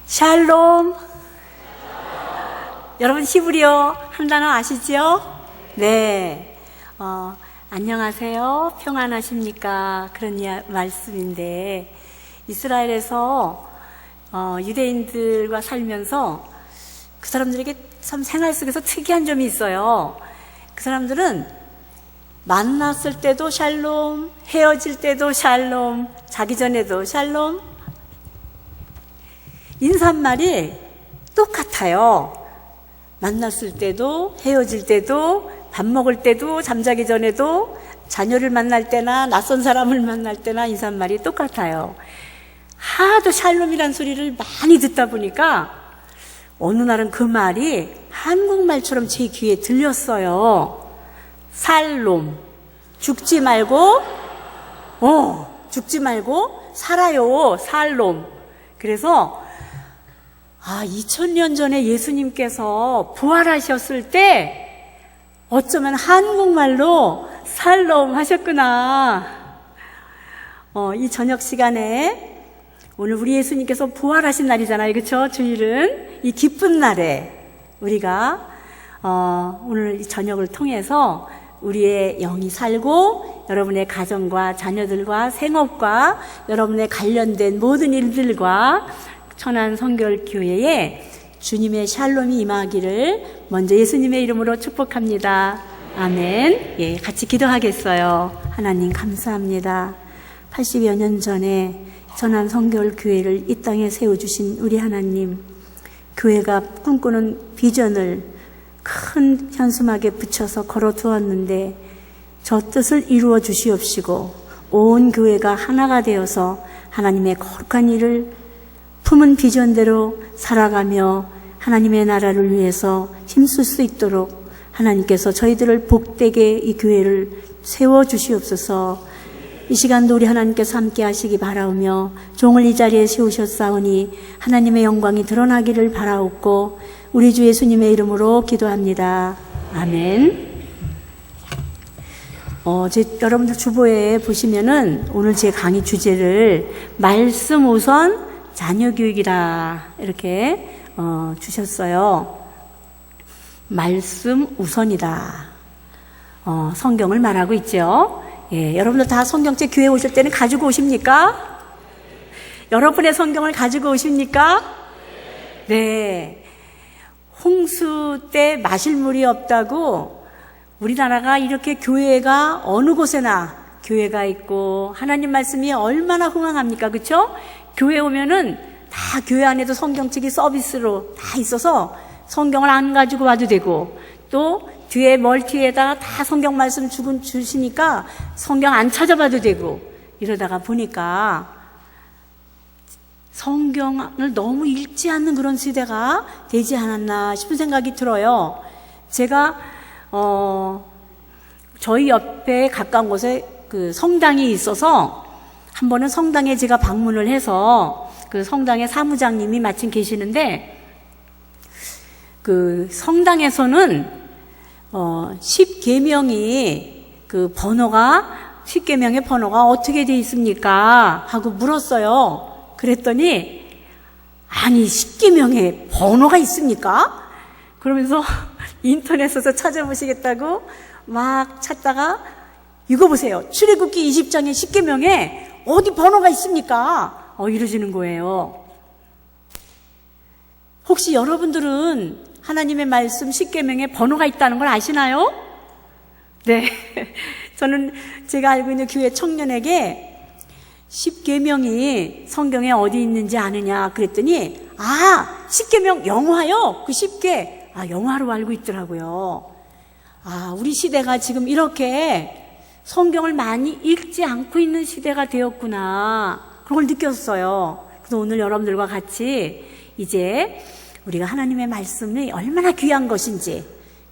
샬롬. 여러분 히브리어 한 단어 아시죠? 네. 안녕하세요. 평안하십니까? 그런 말씀인데, 이스라엘에서 유대인들과 살면서 그 사람들에게 참 생활 속에서 특이한 점이 있어요. 그 사람들은 만났을 때도 샬롬, 헤어질 때도 샬롬, 자기 전에도 샬롬. 인사말이 똑같아요. 만났을 때도, 헤어질 때도, 밥 먹을 때도, 잠자기 전에도, 자녀를 만날 때나 낯선 사람을 만날 때나 인사말이 똑같아요. 하도 샬롬이란 소리를 많이 듣다 보니까 어느 날은 그 말이 한국말처럼 제 귀에 들렸어요. 살롬. 죽지 말고 살아요. 살롬. 그래서 2000년 전에 예수님께서 부활하셨을 때 어쩌면 한국말로 살롬 하셨구나. 이 저녁 시간에 오늘 우리 예수님께서 부활하신 날이잖아요. 그렇죠? 주일은 이 기쁜 날에 우리가 오늘 이 저녁을 통해서 우리의 영이 살고 여러분의 가정과 자녀들과 생업과 여러분의 관련된 모든 일들과 천안 성결교회에 주님의 샬롬이 임하기를 먼저 예수님의 이름으로 축복합니다. 아멘. 예, 같이 기도하겠어요. 하나님 감사합니다. 80여 년 전에 천안 성결교회를 이 땅에 세워주신 우리 하나님, 교회가 꿈꾸는 비전을 큰 현수막에 붙여서 걸어두었는데 저 뜻을 이루어 주시옵시고 온 교회가 하나가 되어서 하나님의 거룩한 일을 품은 비전대로 살아가며 하나님의 나라를 위해서 힘쓸 수 있도록 하나님께서 저희들을 복되게 이 교회를 세워주시옵소서. 이 시간도 우리 하나님께서 함께 하시기 바라오며 종을 이 자리에 세우셨사오니 하나님의 영광이 드러나기를 바라옵고 우리 주 예수님의 이름으로 기도합니다. 아멘. 여러분들 주보에 보시면은 오늘 제 강의 주제를 말씀 우선 자녀 교육이라 이렇게 주셨어요. 말씀 우선이다. 성경을 말하고 있죠. 예, 여러분들 다 성경책 교회 오실 때는 가지고 오십니까? 여러분의 성경을 가지고 오십니까? 네. 홍수 때 마실 물이 없다고 우리나라가 이렇게 교회가 어느 곳에나 교회가 있고 하나님 말씀이 얼마나 흥황합니까? 그렇죠? 교회 오면은 다 교회 안에도 성경책이 서비스로 다 있어서 성경을 안 가지고 와도 되고 또 뒤에 멀티에다가 다 성경 말씀 주시니까 성경 안 찾아봐도 되고 이러다가 보니까 성경을 너무 읽지 않는 그런 시대가 되지 않았나 싶은 생각이 들어요. 제가 저희 옆에 가까운 곳에 그 성당이 있어서 한 번은 성당에 제가 방문을 해서 그 성당의 사무장님이 마침 계시는데 그 성당에서는 10계명이 그 번호가 10계명의 번호가 어떻게 돼 있습니까? 하고 물었어요. 그랬더니 아니 10계명에 번호가 있습니까? 그러면서 인터넷에서 찾아보시겠다고 막 찾다가 이거 보세요. 출애굽기 20장의 10계명에 어디 번호가 있습니까? 이러시는 거예요. 혹시 여러분들은 하나님의 말씀 10계명에 번호가 있다는 걸 아시나요? 네. 저는 제가 알고 있는 교회 청년에게 10계명이 성경에 어디 있는지 아느냐 그랬더니 10계명 영화요? 그 10개 영화로 알고 있더라고요. 우리 시대가 지금 이렇게 성경을 많이 읽지 않고 있는 시대가 되었구나 그걸 느꼈어요. 그래서 오늘 여러분들과 같이 이제 우리가 하나님의 말씀이 얼마나 귀한 것인지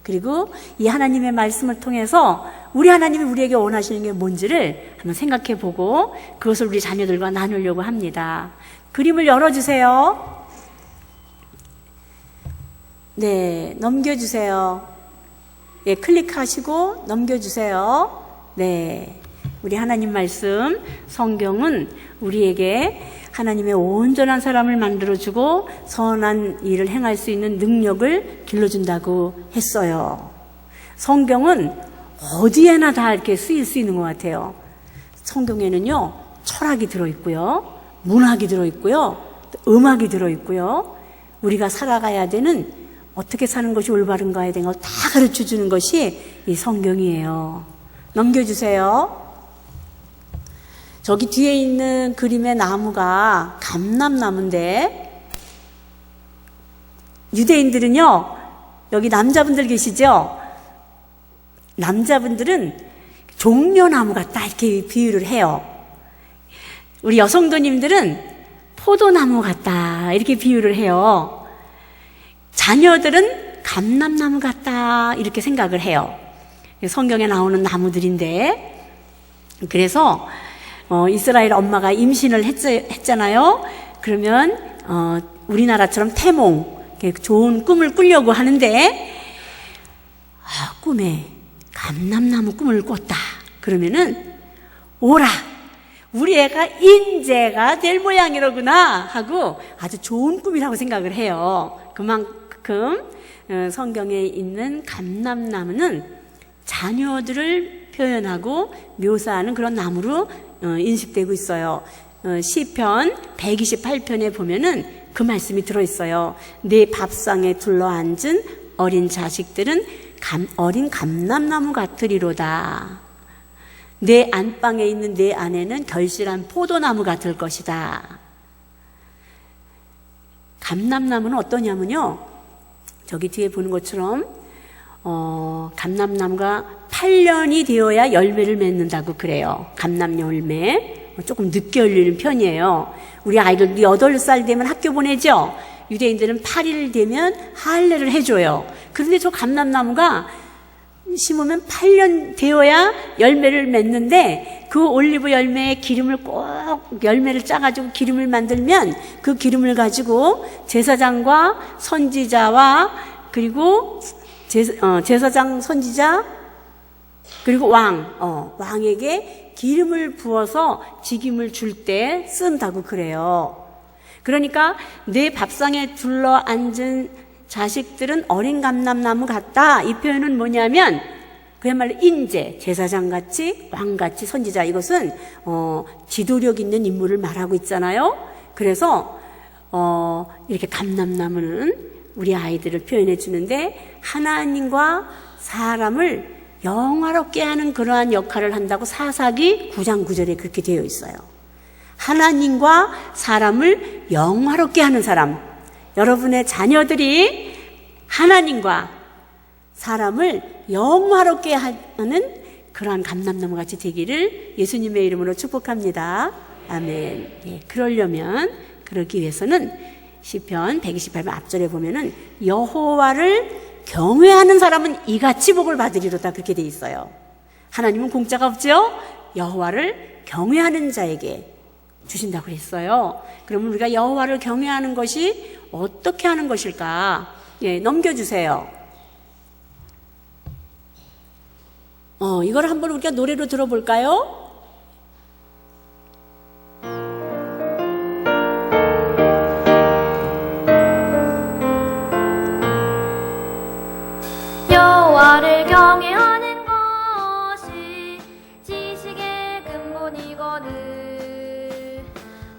그리고 이 하나님의 말씀을 통해서 우리 하나님이 우리에게 원하시는 게 뭔지를 한번 생각해 보고 그것을 우리 자녀들과 나누려고 합니다. 그림을 열어주세요. 네, 넘겨주세요. 예, 클릭하시고 넘겨주세요. 네, 우리 하나님 말씀, 성경은 우리에게 하나님의 온전한 사람을 만들어주고 선한 일을 행할 수 있는 능력을 길러준다고 했어요. 성경은 어디에나 다 이렇게 쓰일 수 있는 것 같아요. 성경에는요, 철학이 들어있고요, 문학이 들어있고요, 음악이 들어있고요, 우리가 살아가야 되는 어떻게 사는 것이 올바른가에 대한 걸 다 가르쳐 주는 것이 이 성경이에요. 넘겨주세요. 저기 뒤에 있는 그림의 나무가 감람나무인데, 유대인들은요, 여기 남자분들 계시죠? 남자분들은 종려나무 같다 이렇게 비유를 해요. 우리 여성도님들은 포도나무 같다 이렇게 비유를 해요. 자녀들은 감람나무 같다 이렇게 생각을 해요. 성경에 나오는 나무들인데, 그래서 이스라엘 엄마가 임신을 했잖아요. 그러면 우리나라처럼 태몽, 좋은 꿈을 꾸려고 하는데, 꿈에 감람나무 꿈을 꿨다. 그러면은 오라, 우리 애가 인재가 될 모양이로구나 하고 아주 좋은 꿈이라고 생각을 해요. 그만큼 성경에 있는 감람나무는 자녀들을 표현하고 묘사하는 그런 나무로 인식되고 있어요. 시편 128편에 보면은 그 말씀이 들어있어요. 내 밥상에 둘러앉은 어린 자식들은 어린 감람나무 같으리로다. 내 안방에 있는 내 아내는 결실한 포도나무 같을 것이다. 감람나무는 어떠냐면요, 저기 뒤에 보는 것처럼 감람나무가 8년이 되어야 열매를 맺는다고 그래요. 감람 열매 조금 늦게 열리는 편이에요. 우리 아이들 8살 되면 학교 보내죠. 유대인들은 8일 되면 할례를 해줘요. 그런데 저 감람나무가 심으면 8년 되어야 열매를 맺는데, 그 올리브 열매에 기름을 꼭 열매를 짜가지고 기름을 만들면 그 기름을 가지고 제사장과 선지자와 그리고 제사장, 선지자, 그리고 왕에게 기름을 부어서 직임을 줄 때 쓴다고 그래요. 그러니까 내 밥상에 둘러앉은 자식들은 어린 감람나무 같다. 이 표현은 뭐냐면 그야말로 인재, 제사장같이, 왕같이, 선지자, 이것은 지도력 있는 인물을 말하고 있잖아요. 그래서 이렇게 감람나무는 우리 아이들을 표현해 주는데, 하나님과 사람을 영화롭게 하는 그러한 역할을 한다고 사사기 9장 9절에 그렇게 되어 있어요. 하나님과 사람을 영화롭게 하는 사람, 여러분의 자녀들이 하나님과 사람을 영화롭게 하는 그러한 감람나무 같이 되기를 예수님의 이름으로 축복합니다. 아멘. 예, 그러기 위해서는 시편 128편 앞절에 보면은 여호와를 경외하는 사람은 이같이 복을 받으리로다 그렇게 돼 있어요. 하나님은 공짜가 없죠? 여호와를 경외하는 자에게 주신다고 그랬어요. 그러면 우리가 여호와를 경외하는 것이 어떻게 하는 것일까? 예, 넘겨주세요. 이걸 한번 우리가 노래로 들어볼까요? 여호와를 경외하는 것이 지식의 근본이거늘.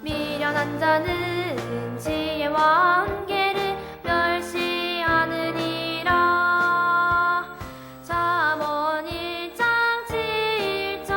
미련한 자는 지혜와 한계를 멸시하느니라. 잠언 1장 7절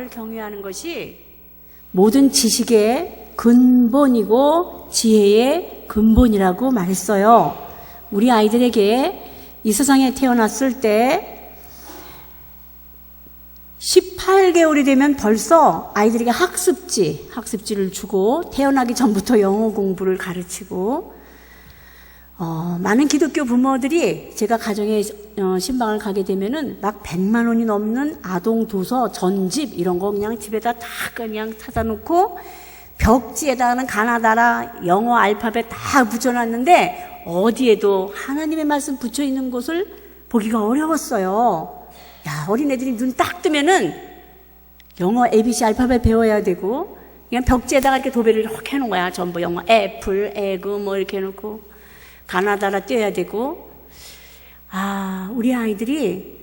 여호와를 경외하는 것이 모든 지식의 근본이고 지혜의 근본이라고 말했어요. 우리 아이들에게 이 세상에 태어났을 때 18개월이 되면 벌써 아이들에게 학습지를 주고 태어나기 전부터 영어 공부를 가르치고 많은 기독교 부모들이 제가 가정에 신방을 가게 되면은 막 100만 원이 넘는 아동 도서 전집 이런 거 그냥 집에다 다 그냥 사다 놓고 벽지에다가는 가나다라 영어 알파벳 다 붙여놨는데 어디에도 하나님의 말씀 붙여 있는 곳을 보기가 어려웠어요. 야, 어린애들이 눈 딱 뜨면은 영어 ABC 알파벳 배워야 되고 그냥 벽지에다가 이렇게 도배를 이렇게 해놓은 거야. 전부 영어 애플, 에그 뭐 이렇게 해놓고 가나다라 떼야 되고. 우리 아이들이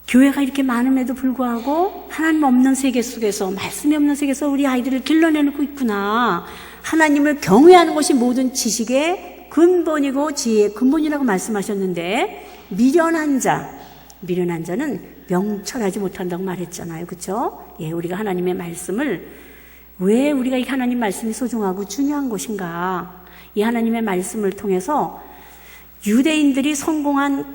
교회가 이렇게 많음에도 불구하고 하나님 없는 세계 속에서, 말씀이 없는 세계에서 우리 아이들을 길러내놓고 있구나. 하나님을 경외하는 것이 모든 지식의 근본이고 지혜의 근본이라고 말씀하셨는데, 미련한 자는 명철하지 못한다고 말했잖아요. 그렇죠? 예, 우리가 하나님의 말씀을, 왜 우리가 이 하나님 말씀이 소중하고 중요한 것인가? 이 하나님의 말씀을 통해서 유대인들이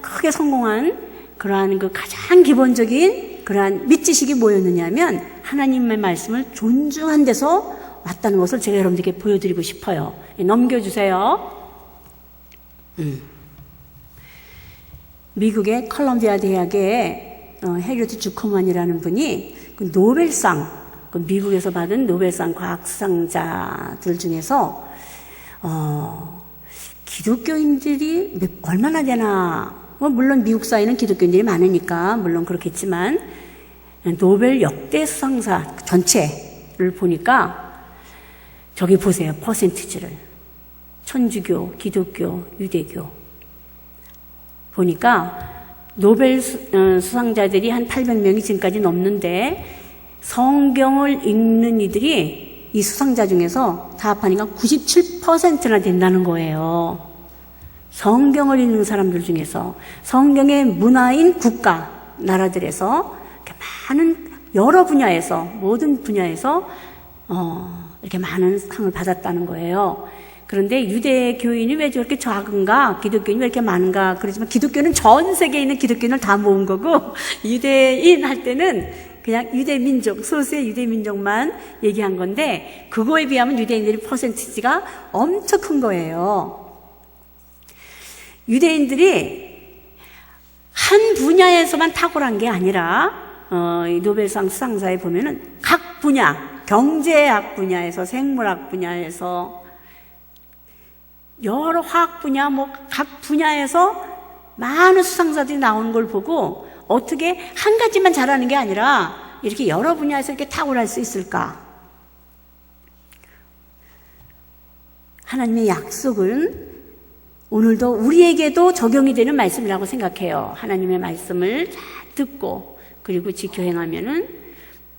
크게 성공한 그러한 그 가장 기본적인 그러한 밑지식이 뭐였느냐면 하나님의 말씀을 존중한 데서 왔다는 것을 제가 여러분들께 보여드리고 싶어요. 넘겨주세요. 미국의 컬럼비아 대학의 해리어트 주커만이라는 분이 그 노벨상, 그 미국에서 받은 노벨상 과학 수상자들 중에서 기독교인들이 얼마나 되나, 물론 미국 사회는 기독교인들이 많으니까 물론 그렇겠지만 노벨 역대 수상자 전체를 보니까 저기 보세요. 퍼센티지를 천주교, 기독교, 유대교 보니까 노벨 수상자들이 한 800명이 지금까지 넘는데 성경을 읽는 이들이 이 수상자 중에서 다 합하니까 97%나 된다는 거예요. 성경을 읽는 사람들 중에서, 성경의 문화인 국가, 나라들에서 많은 여러 분야에서, 모든 분야에서 이렇게 많은 상을 받았다는 거예요. 그런데 유대교인이 왜 저렇게 작은가, 기독교인이 왜 이렇게 많은가, 그러지만 기독교는 전 세계에 있는 기독교인을 다 모은 거고, 유대인 할 때는 그냥 유대민족, 소수의 유대민족만 얘기한 건데, 그거에 비하면 유대인들의 퍼센티지가 엄청 큰 거예요. 유대인들이 한 분야에서만 탁월한 게 아니라, 이 노벨상 수상자에 보면은 각 분야, 경제학 분야에서, 생물학 분야에서, 여러 화학 분야, 각 분야에서 많은 수상자들이 나오는 걸 보고 어떻게 한 가지만 잘하는 게 아니라 이렇게 여러 분야에서 이렇게 탁월할 수 있을까? 하나님의 약속은 오늘도 우리에게도 적용이 되는 말씀이라고 생각해요. 하나님의 말씀을 잘 듣고 그리고 지켜 행하면은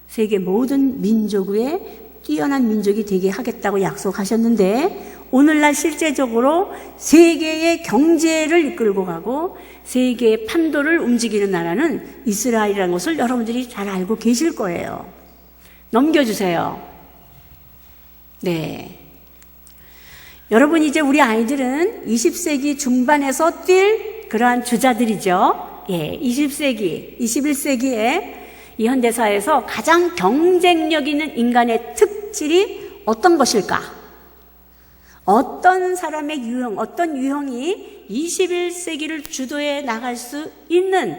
세계 모든 민족 외에 뛰어난 민족이 되게 하겠다고 약속하셨는데, 오늘날 실제적으로 세계의 경제를 이끌고 가고 세계의 판도를 움직이는 나라는 이스라엘이라는 것을 여러분들이 잘 알고 계실 거예요. 넘겨주세요. 네. 여러분, 이제 우리 아이들은 20세기 중반에서 뛸 그러한 주자들이죠. 예, 20세기, 21세기에 이 현대사에서 가장 경쟁력 있는 인간의 특질이 어떤 것일까? 어떤 사람의 유형, 어떤 유형이 21세기를 주도해 나갈 수 있는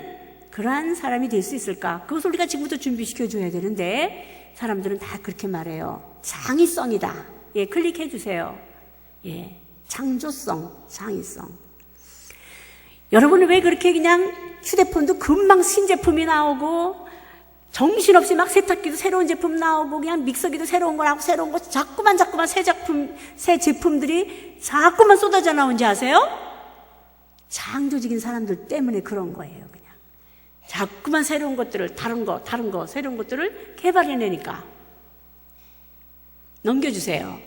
그러한 사람이 될 수 있을까? 그것을 우리가 지금부터 준비시켜줘야 되는데, 사람들은 다 그렇게 말해요. 창의성이다. 예, 클릭해 주세요. 예, 창조성, 창의성. 여러분은 왜 그렇게 그냥 휴대폰도 금방 신제품이 나오고, 정신없이 막 세탁기도 새로운 제품 나오고, 그냥 믹서기도 새로운 거 나오고, 새로운 거 자꾸만 새 제품들이 자꾸만 쏟아져 나온지 아세요? 창조적인 사람들 때문에 그런 거예요, 그냥. 자꾸만 새로운 것들을, 다른 거, 새로운 것들을 개발해내니까. 넘겨주세요.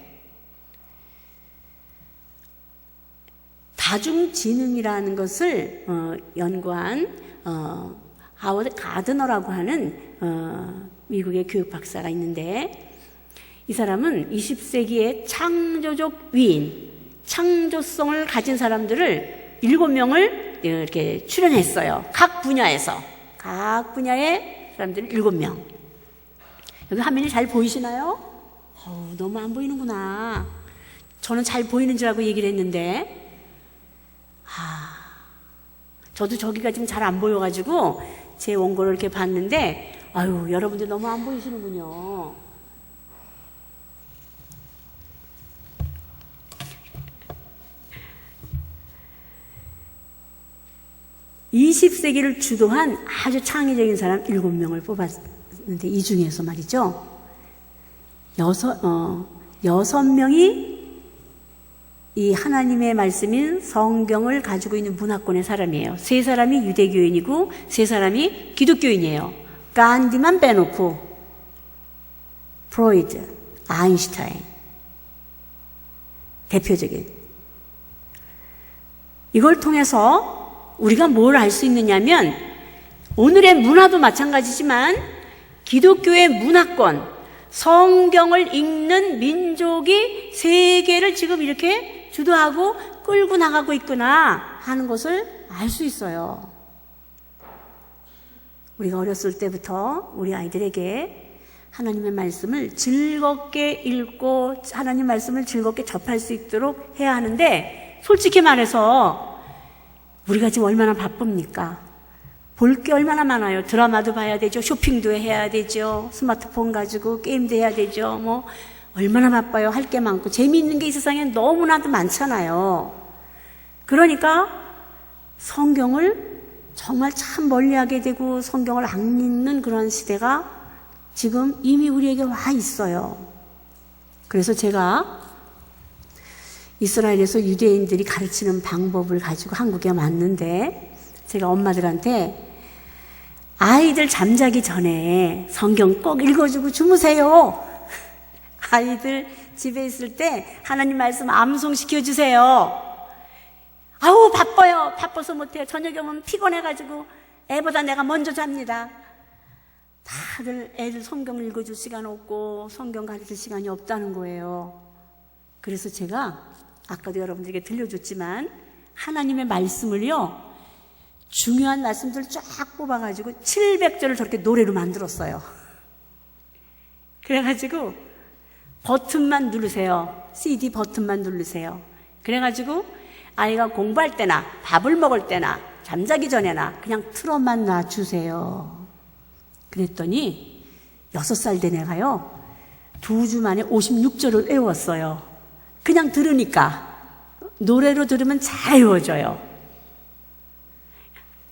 다중지능이라는 것을 연구한 하워드 가드너라고 하는 미국의 교육 박사가 있는데, 이 사람은 20세기의 창조적 위인, 창조성을 가진 사람들을 7명을 이렇게 출연했어요. 각 분야의 사람들 7명. 여기 화면이 잘 보이시나요? 너무 안 보이는구나. 저는 잘 보이는 줄 알고 얘기를 했는데, 저도 저기가 지금 잘 안 보여가지고 제 원고를 이렇게 봤는데, 여러분들 너무 안 보이시는군요. (20세기를) 주도한 아주 창의적인 사람 7명을 뽑았는데, 이 중에서 말이죠, 6명이 이 하나님의 말씀인 성경을 가지고 있는 문화권의 사람이에요. 3사람이 유대교인이고 3사람이 기독교인이에요. 간디만 빼놓고 프로이드, 아인슈타인, 대표적인. 이걸 통해서 우리가 뭘 알 수 있느냐면, 오늘의 문화도 마찬가지지만 기독교의 문화권, 성경을 읽는 민족이 세계를 지금 이렇게 주도하고 끌고 나가고 있구나 하는 것을 알 수 있어요. 우리가 어렸을 때부터 우리 아이들에게 하나님의 말씀을 즐겁게 읽고 하나님 말씀을 즐겁게 접할 수 있도록 해야 하는데, 솔직히 말해서 우리가 지금 얼마나 바쁩니까? 볼 게 얼마나 많아요. 드라마도 봐야 되죠. 쇼핑도 해야 되죠. 스마트폰 가지고 게임도 해야 되죠. 얼마나 바빠요. 할 게 많고 재미있는 게 이 세상에 너무나도 많잖아요. 그러니까 성경을 정말 참 멀리하게 되고 성경을 안 읽는 그런 시대가 지금 이미 우리에게 와 있어요. 그래서 제가 이스라엘에서 유대인들이 가르치는 방법을 가지고 한국에 왔는데, 제가 엄마들한테 아이들 잠자기 전에 성경 꼭 읽어주고 주무세요. 아이들 집에 있을 때 하나님 말씀 암송시켜 주세요. 바빠요. 바빠서 못해요. 저녁에 오면 피곤해가지고 애보다 내가 먼저 잡니다. 다들 애들 성경 읽어줄 시간 없고 성경 가르칠 시간이 없다는 거예요. 그래서 제가 아까도 여러분들에게 들려줬지만 하나님의 말씀을요, 중요한 말씀들을 쫙 뽑아가지고 700절을 저렇게 노래로 만들었어요. 그래가지고 버튼만 누르세요. CD 버튼만 누르세요. 그래가지고 아이가 공부할 때나 밥을 먹을 때나 잠자기 전에나 그냥 틀어만 놔주세요. 그랬더니 6살 된 애가요, 2주 만에 56절을 외웠어요. 그냥 들으니까. 노래로 들으면 잘 외워져요.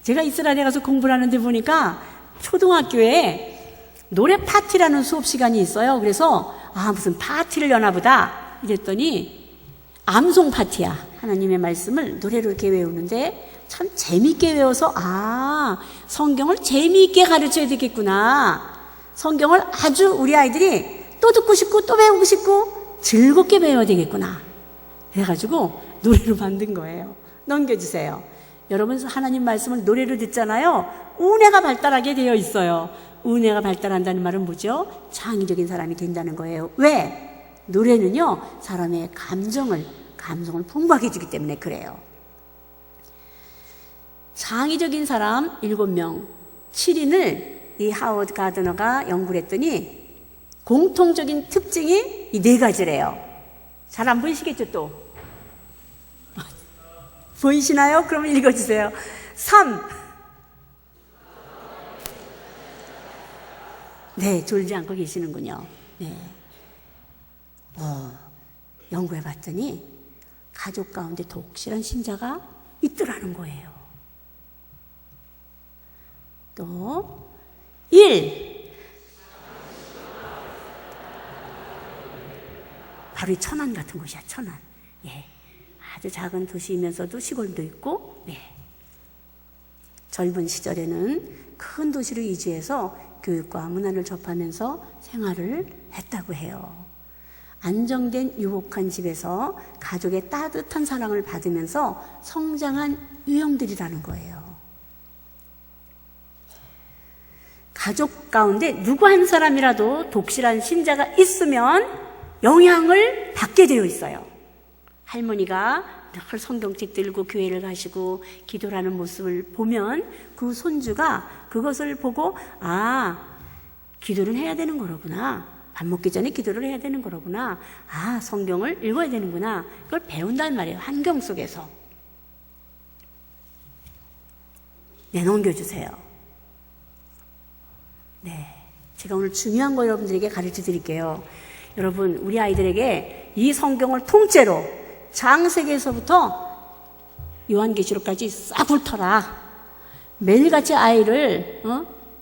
제가 이스라엘에 가서 공부를 하는데 보니까 초등학교에 노래 파티라는 수업 시간이 있어요. 그래서 무슨 파티를 여나 보다 이랬더니 암송 파티야. 하나님의 말씀을 노래로 이렇게 외우는데 참 재미있게 외워서 성경을 재미있게 가르쳐야 되겠구나. 성경을 아주 우리 아이들이 또 듣고 싶고 또 배우고 싶고 즐겁게 배워야 되겠구나. 그래가지고 노래로 만든 거예요. 넘겨주세요. 여러분, 하나님 말씀을 노래로 듣잖아요. 은혜가 발달하게 되어 있어요. 은혜가 발달한다는 말은 뭐죠? 창의적인 사람이 된다는 거예요. 왜? 노래는요, 사람의 감성을 풍부하게 해주기 때문에 그래요. 창의적인 사람 7명, 7인을 이 하워드 가드너가 연구를 했더니 공통적인 특징이 이 4가지래요. 잘 안 보이시겠죠, 또? 보이시나요? 그러면 읽어주세요. 3. 네, 졸지 않고 계시는군요. 네. 연구해 봤더니 가족 가운데 독실한 신자가 있더라는 거예요. 또 1. 바로 이 천안 같은 곳이야, 천안. 예. 아주 작은 도시이면서도 시골도 있고, 네. 젊은 시절에는 큰 도시로 이주해서 교육과 문화를 접하면서 생활을 했다고 해요. 안정된 유복한 집에서 가족의 따뜻한 사랑을 받으면서 성장한 유형들이라는 거예요. 가족 가운데 누구 한 사람이라도 독실한 신자가 있으면 영향을 받게 되어 있어요. 할머니가 늘 성경책 들고 교회를 가시고 기도를 하는 모습을 보면 그 손주가 그것을 보고 기도를 해야 되는 거로구나. 밥 먹기 전에 기도를 해야 되는 거로구나. 성경을 읽어야 되는구나. 그걸 배운단 말이에요. 환경 속에서. 내넘겨주세요. 네. 제가 오늘 중요한 거 여러분들에게 가르쳐 드릴게요. 여러분, 우리 아이들에게 이 성경을 통째로 창세기에서부터 요한계시록까지 싹 훑어라. 매일같이 아이를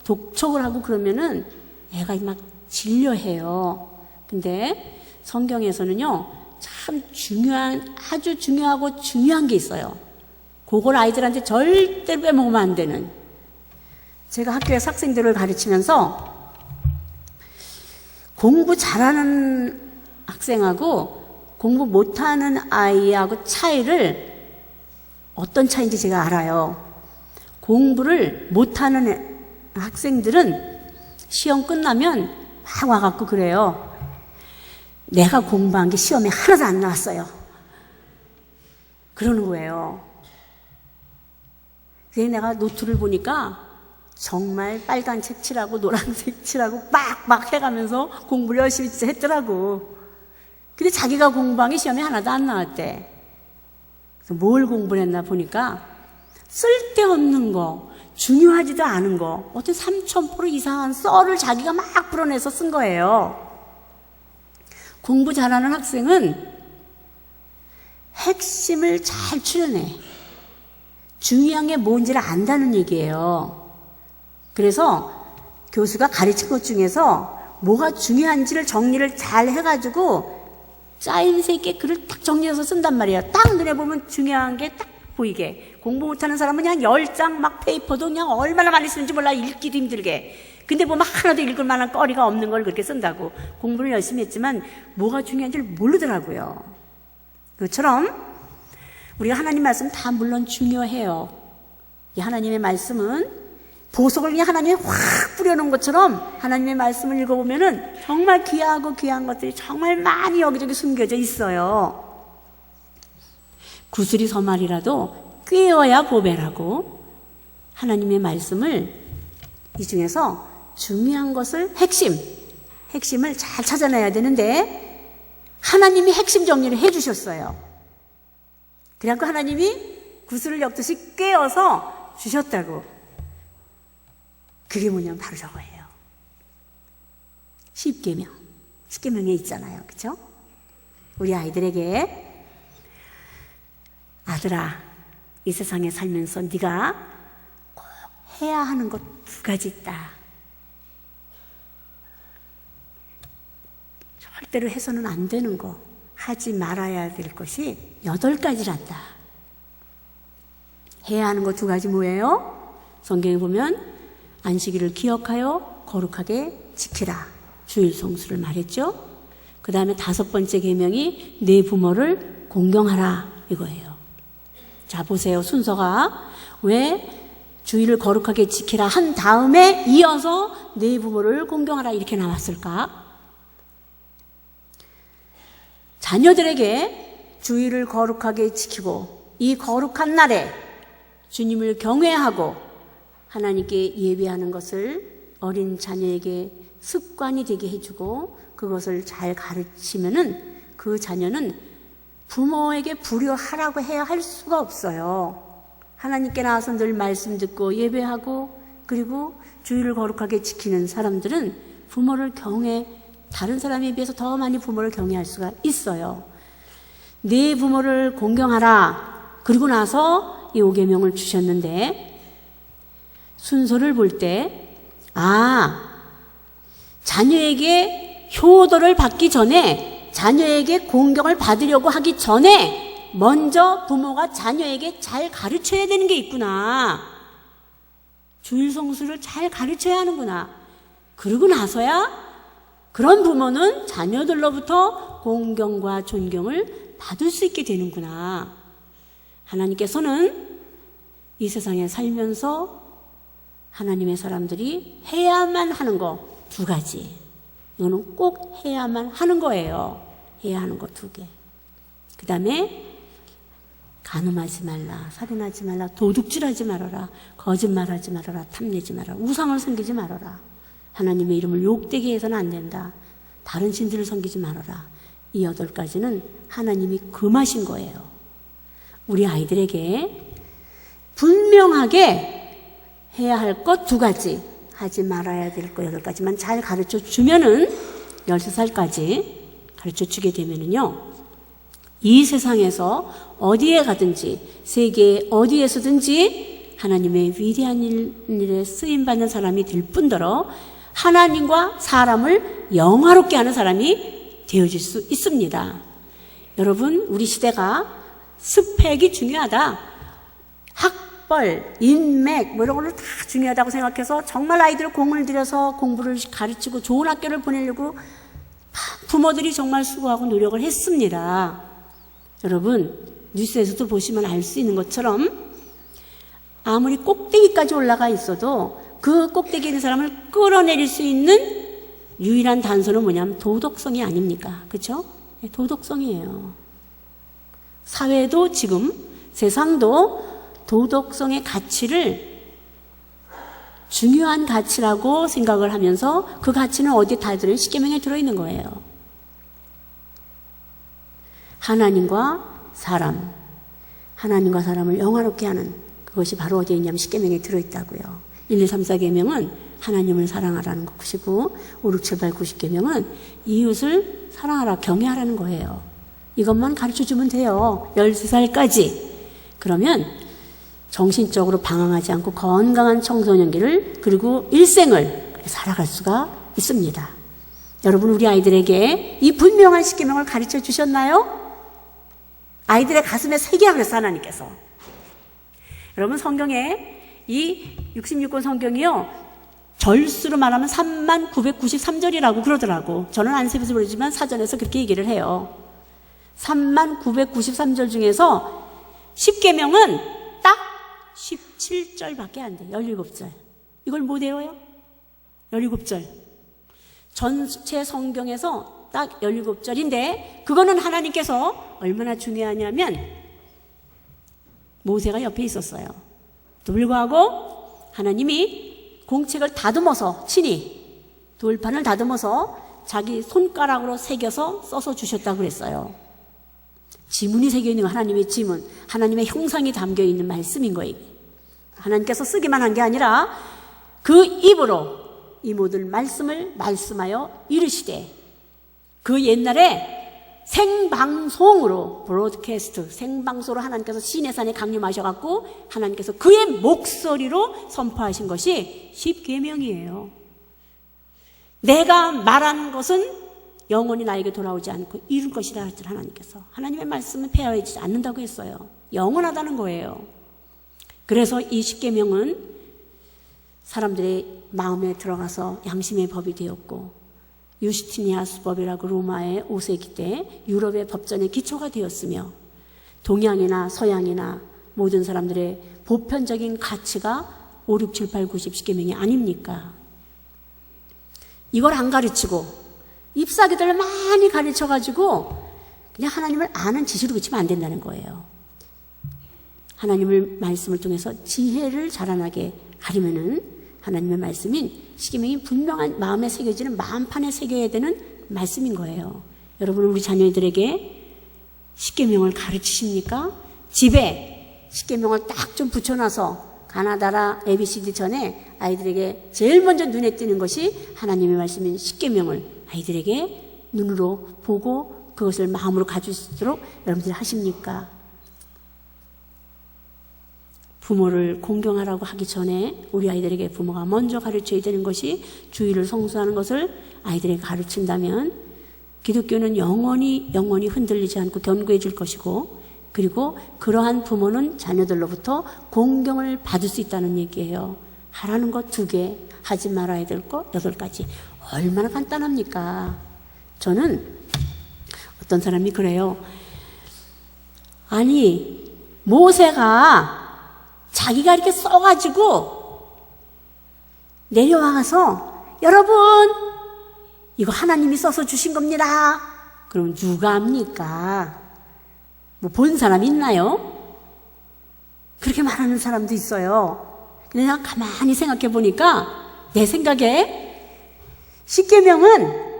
독촉을 하고 그러면은 애가 막 진료해요. 근데 성경에서는요, 참 아주 중요하고 중요한 게 있어요. 그걸 아이들한테 절대로 빼먹으면 안 되는. 제가 학교에서 학생들을 가르치면서 공부 잘하는 학생하고 공부 못하는 아이하고 차이를 어떤 차이인지 제가 알아요. 공부를 못하는 학생들은 시험 끝나면 막 와갖고 그래요. 내가 공부한 게 시험에 하나도 안 나왔어요. 그러는 거예요. 그래서 내가 노트를 보니까 정말 빨간 책 칠하고 노란색 칠하고 빡빡 해가면서 공부를 열심히 진짜 했더라고. 근데 자기가 공부한 게 시험에 하나도 안 나왔대. 그래서 뭘 공부를 했나 보니까 쓸데없는 거, 중요하지도 않은 거, 어떤 3000% 이상한 썰을 자기가 막 풀어내서 쓴 거예요. 공부 잘하는 학생은 핵심을 잘 추려내. 중요한 게 뭔지를 안다는 얘기예요. 그래서 교수가 가르친 것 중에서 뭐가 중요한지를 정리를 잘 해가지고 짜임새 있게 글을 딱 정리해서 쓴단 말이에요. 딱 눈에 보면 중요한 게 딱 보이게. 공부 못하는 사람은 그냥 10장 막 페이퍼도 그냥 얼마나 많이 쓰는지 몰라. 읽기도 힘들게. 근데 보면 하나도 읽을 만한 거리가 없는 걸 그렇게 쓴다고. 공부를 열심히 했지만 뭐가 중요한지를 모르더라고요. 그것처럼 우리가 하나님 말씀 다 물론 중요해요. 이 하나님의 말씀은 보석을 그냥 하나님이 확 뿌려놓은 것처럼 하나님의 말씀을 읽어보면은 정말 귀하고 귀한 것들이 정말 많이 여기저기 숨겨져 있어요. 구슬이 서말이라도 꿰어야 보배라고 하나님의 말씀을 이 중에서 중요한 것을 핵심을 잘 찾아내야 되는데 하나님이 핵심 정리를 해주셨어요. 그래갖고 하나님이 구슬을 엮듯이 꿰어서 주셨다고. 그게 뭐냐면 바로 저거예요. 10계명. 10계명에 있잖아요. 그쵸? 우리 아이들에게 아들아, 이 세상에 살면서 네가 꼭 해야 하는 것 2가지 있다. 절대로 해서는 안 되는 거, 하지 말아야 될 것이 8가지란다. 해야 하는 것 2가지 뭐예요? 성경에 보면 안식일을 기억하여 거룩하게 지키라. 주일 성수를 말했죠. 그 다음에 5번째 계명이 내 부모를 공경하라 이거예요. 자, 보세요. 순서가 왜 주일을 거룩하게 지키라 한 다음에 이어서 내 부모를 공경하라 이렇게 나왔을까? 자녀들에게 주일을 거룩하게 지키고 이 거룩한 날에 주님을 경외하고 하나님께 예배하는 것을 어린 자녀에게 습관이 되게 해주고 그것을 잘 가르치면은 그 자녀는 부모에게 불효하라고 해야 할 수가 없어요. 하나님께 나와서 늘 말씀 듣고 예배하고 그리고 주일을 거룩하게 지키는 사람들은 부모를 다른 사람에 비해서 더 많이 부모를 경외할 수가 있어요. 네 부모를 공경하라. 그리고 나서 이 5계명을 주셨는데 순서를 볼 때 자녀에게 효도를 받기 전에 자녀에게 공경을 받으려고 하기 전에 먼저 부모가 자녀에게 잘 가르쳐야 되는 게 있구나. 주일 성수를 잘 가르쳐야 하는구나. 그러고 나서야 그런 부모는 자녀들로부터 공경과 존경을 받을 수 있게 되는구나. 하나님께서는 이 세상에 살면서 하나님의 사람들이 해야만 하는 거 2가지. 이거는 꼭 해야만 하는 거예요. 해야 하는 거 2개. 그 다음에 간음하지 말라, 살인하지 말라, 도둑질하지 말아라, 거짓말하지 말아라, 탐내지 말아라, 우상을 섬기지 말아라. 하나님의 이름을 욕되게 해서는 안 된다. 다른 신들을 섬기지 말아라. 이 8가지는 하나님이 금하신 거예요. 우리 아이들에게 분명하게 해야 할 것 2가지, 하지 말아야 될 것 8가지만 잘 가르쳐 주면은 13살까지 가르쳐 주게 되면은요, 이 세상에서 어디에 가든지, 세계 어디에서든지 하나님의 위대한 일에 쓰임받는 사람이 될 뿐더러 하나님과 사람을 영화롭게 하는 사람이 되어질 수 있습니다. 여러분, 우리 시대가 스펙이 중요하다, 학벌, 인맥 뭐 이런 걸로 다 중요하다고 생각해서 정말 아이들을 공을 들여서 공부를 가르치고 좋은 학교를 보내려고 부모들이 정말 수고하고 노력을 했습니다. 여러분, 뉴스에서도 보시면 알 수 있는 것처럼 아무리 꼭대기까지 올라가 있어도 그 꼭대기에 있는 사람을 끌어내릴 수 있는 유일한 단서는 뭐냐면 도덕성이 아닙니까? 그렇죠? 도덕성이에요. 사회도 지금 세상도 도덕성의 가치를 중요한 가치라고 생각을 하면서 그 가치는 어디에 다 들어요? 십계명에 들어있는 거예요. 하나님과 사람을 영화롭게 하는 그것이 바로 어디에 있냐면 십계명에 들어있다고요. 1, 2, 3, 4계명은 하나님을 사랑하라는 것이고 5, 6, 7, 8, 90계명은 이웃을 사랑하라, 경외하라는 거예요. 이것만 가르쳐주면 돼요. 13살까지. 그러면 정신적으로 방황하지 않고 건강한 청소년기를 그리고 일생을 살아갈 수가 있습니다. 여러분, 우리 아이들에게 이 분명한 십계명을 가르쳐 주셨나요? 아이들의 가슴에 새기라 그랬어, 하나님께서. 여러분, 성경에 이 66권 성경이요, 절수로 말하면 3993절이라고 그러더라고. 저는 안 세면서 모르지만 사전에서 그렇게 얘기를 해요. 3993절 중에서 십계명은 딱 17절밖에 안 돼. 17절. 이걸 못 외워요? 17절. 전체 성경에서 딱 17절인데 그거는 하나님께서 얼마나 중요하냐면 모세가 옆에 있었어요. 또 불구하고 하나님이 공책을 다듬어서 친히 돌판을 다듬어서 자기 손가락으로 새겨서 써서 주셨다고 그랬어요. 지문이 새겨있는 거, 하나님의 지문, 하나님의 형상이 담겨있는 말씀인 거예요. 하나님께서 쓰기만 한 게 아니라 그 입으로 이 모든 말씀을 말씀하여 이르시되, 그 옛날에 생방송으로 브로드캐스트, 생방송으로 하나님께서 시내산에 강림하셔갖고 하나님께서 그의 목소리로 선포하신 것이 십계명이에요. 내가 말한 것은 영원히 나에게 돌아오지 않고 이룰 것이라 했더니 하나님께서, 하나님의 말씀은 폐하여지지 않는다고 했어요. 영원하다는 거예요. 그래서 이 십계명은 사람들의 마음에 들어가서 양심의 법이 되었고, 유스티니아스법이라고 로마의 5세기 때 유럽의 법전의 기초가 되었으며, 동양이나 서양이나 모든 사람들의 보편적인 가치가 5, 6, 7, 8, 9, 10 십계명이 아닙니까? 이걸 안 가르치고 잎사귀들을 많이 가르쳐가지고 그냥 하나님을 아는 지식으로 그치면 안 된다는 거예요. 하나님의 말씀을 통해서 지혜를 자라나게 하려면은 하나님의 말씀인 십계명이 분명한 마음에 새겨지는, 마음판에 새겨야 되는 말씀인 거예요. 여러분, 우리 자녀들에게 십계명을 가르치십니까? 집에 십계명을 딱 좀 붙여놔서 가나다라 ABCD 전에 아이들에게 제일 먼저 눈에 띄는 것이 하나님의 말씀인 십계명을 아이들에게 눈으로 보고 그것을 마음으로 가질 수 있도록 여러분들이 하십니까? 부모를 공경하라고 하기 전에 우리 아이들에게 부모가 먼저 가르쳐야 되는 것이 주의를 성수하는 것을 아이들에게 가르친다면 기독교는 영원히 흔들리지 않고 견고해질 것이고, 그리고 그러한 부모는 자녀들로부터 공경을 받을 수 있다는 얘기예요. 하라는 것 2개, 하지 말아야 될 것 8가지. 얼마나 간단합니까? 저는 어떤 사람이 그래요. 아니, 모세가 자기가 이렇게 써가지고 내려와서 여러분 이거 하나님이 써서 주신 겁니다. 그럼 누가 합니까? 뭐 본 사람 있나요? 그렇게 말하는 사람도 있어요. 근데 내가 가만히 생각해 보니까 내 생각에 십계명은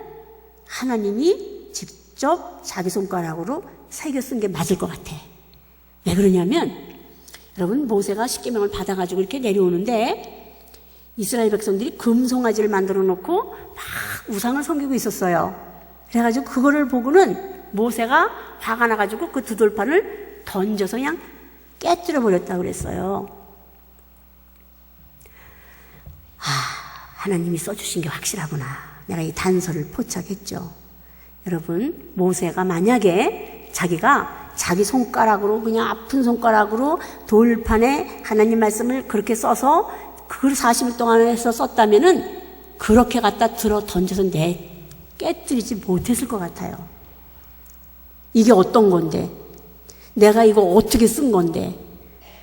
하나님이 직접 자기 손가락으로 새겨 쓴 게 맞을 것 같아. 왜 그러냐면 여러분 모세가 십계명을 받아가지고 이렇게 내려오는데 이스라엘 백성들이 금송아지를 만들어 놓고 막 우상을 섬기고 있었어요. 그래가지고 그거를 보고는 모세가 화가 나가지고 그 두 돌판을 던져서 그냥 깨뜨려 버렸다고 그랬어요. 하나님이 써주신 게 확실하구나. 내가 이 단서를 포착했죠. 여러분, 모세가 만약에 자기가 자기 손가락으로 그냥 아픈 손가락으로 돌판에 하나님 말씀을 그렇게 써서 그걸 40일 동안 해서 썼다면은 그렇게 갖다 들어 던져서 깨뜨리지 못했을 것 같아요. 이게 어떤 건데? 내가 이거 어떻게 쓴 건데?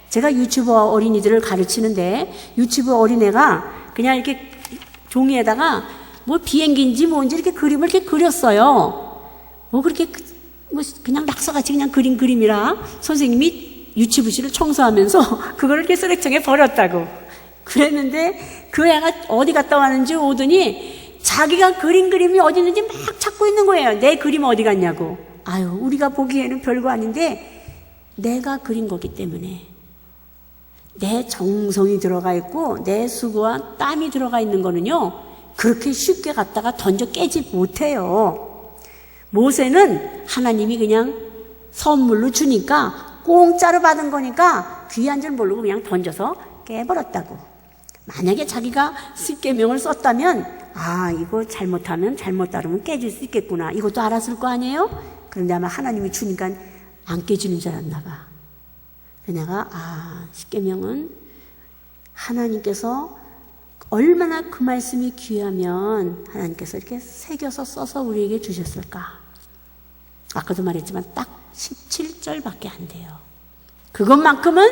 제가 유치부 어린이들을 가르치는데 유치부 어린애가 그냥 이렇게 종이에다가 뭐 비행기인지 뭔지 이렇게 그림을 이렇게 그렸어요. 뭐 그렇게 뭐 그냥 낙서같이 그냥 그린 그림이라 선생님이 유치부실을 청소하면서 그걸 이렇게 쓰레기통에 버렸다고 그랬는데 그 애가 어디 갔다 왔는지 오더니 자기가 그린 그림이 어디 있는지 막 찾고 있는 거예요. 내 그림 어디 갔냐고. 아유, 우리가 보기에는 별거 아닌데 내가 그린 거기 때문에 내 정성이 들어가 있고 내 수고와 땀이 들어가 있는 거는요 그렇게 쉽게 갖다가 던져 깨지 못해요. 모세는 하나님이 그냥 선물로 주니까 공짜로 받은 거니까 귀한 줄 모르고 그냥 던져서 깨버렸다고. 만약에 자기가 십계명을 썼다면 이거 잘못하면 잘못 따르면 깨질 수 있겠구나 이것도 알았을 거 아니에요? 그런데 아마 하나님이 주니까 안 깨지는 줄 알았나 봐. 내가 십계명은 하나님께서 얼마나 그 말씀이 귀하면 하나님께서 이렇게 새겨서 써서 우리에게 주셨을까. 아까도 말했지만 딱 17절밖에 안 돼요. 그것만큼은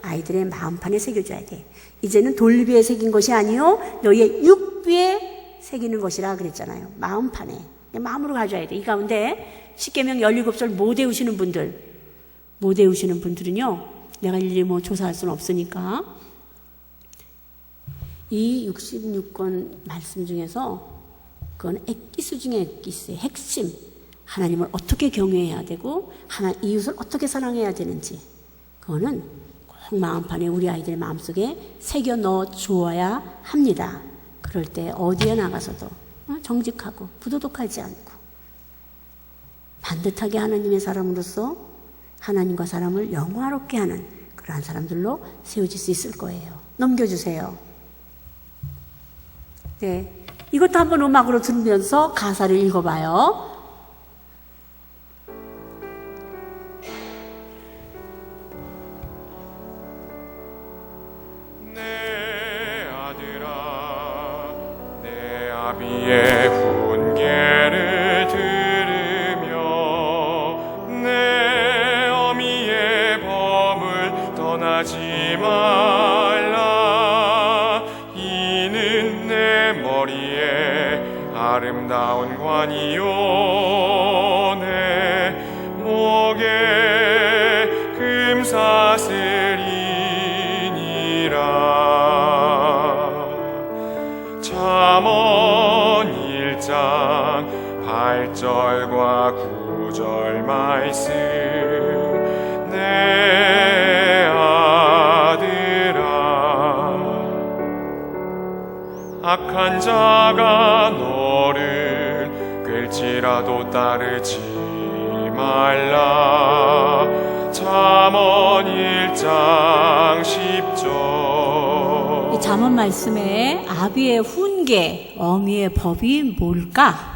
아이들의 마음판에 새겨줘야 돼. 이제는 돌비에 새긴 것이 아니요 너희의 육비에 새기는 것이라 그랬잖아요. 마음판에 마음으로 가져야 돼. 이 가운데 십계명 17절 못 외우시는 분들은요 내가 일일이 뭐 조사할 수는 없으니까 이 66권 말씀 중에서 그건 엑기스 중에 엑기스의 핵심, 하나님을 어떻게 경외해야 되고 이웃을 어떻게 사랑해야 되는지 그거는 꼭 마음판에 우리 아이들의 마음속에 새겨 넣어 주어야 합니다. 그럴 때 어디에 나가서도 정직하고 부도덕하지 않고 반듯하게 하나님의 사람으로서 하나님과 사람을 영화롭게 하는 그러한 사람들로 세워질 수 있을 거예요. 넘겨주세요. 네, 이것도 한번 음악으로 들으면서 가사를 읽어봐요. 내 아들아, 내 아비의 훈계를 들으며 내 어미의 범을 떠나지 말라. 이는 내 머리에 아름다운 관이요 내 목에 금사슬이니라. 잠언 1장 8절과 9절 말씀. 내 아들아, 악한 자가 너를 꿰일지라도 따르지 말라. 잠언 1장 10절. 이 잠언 말씀에 아비의 훈계, 어미의 법이 뭘까?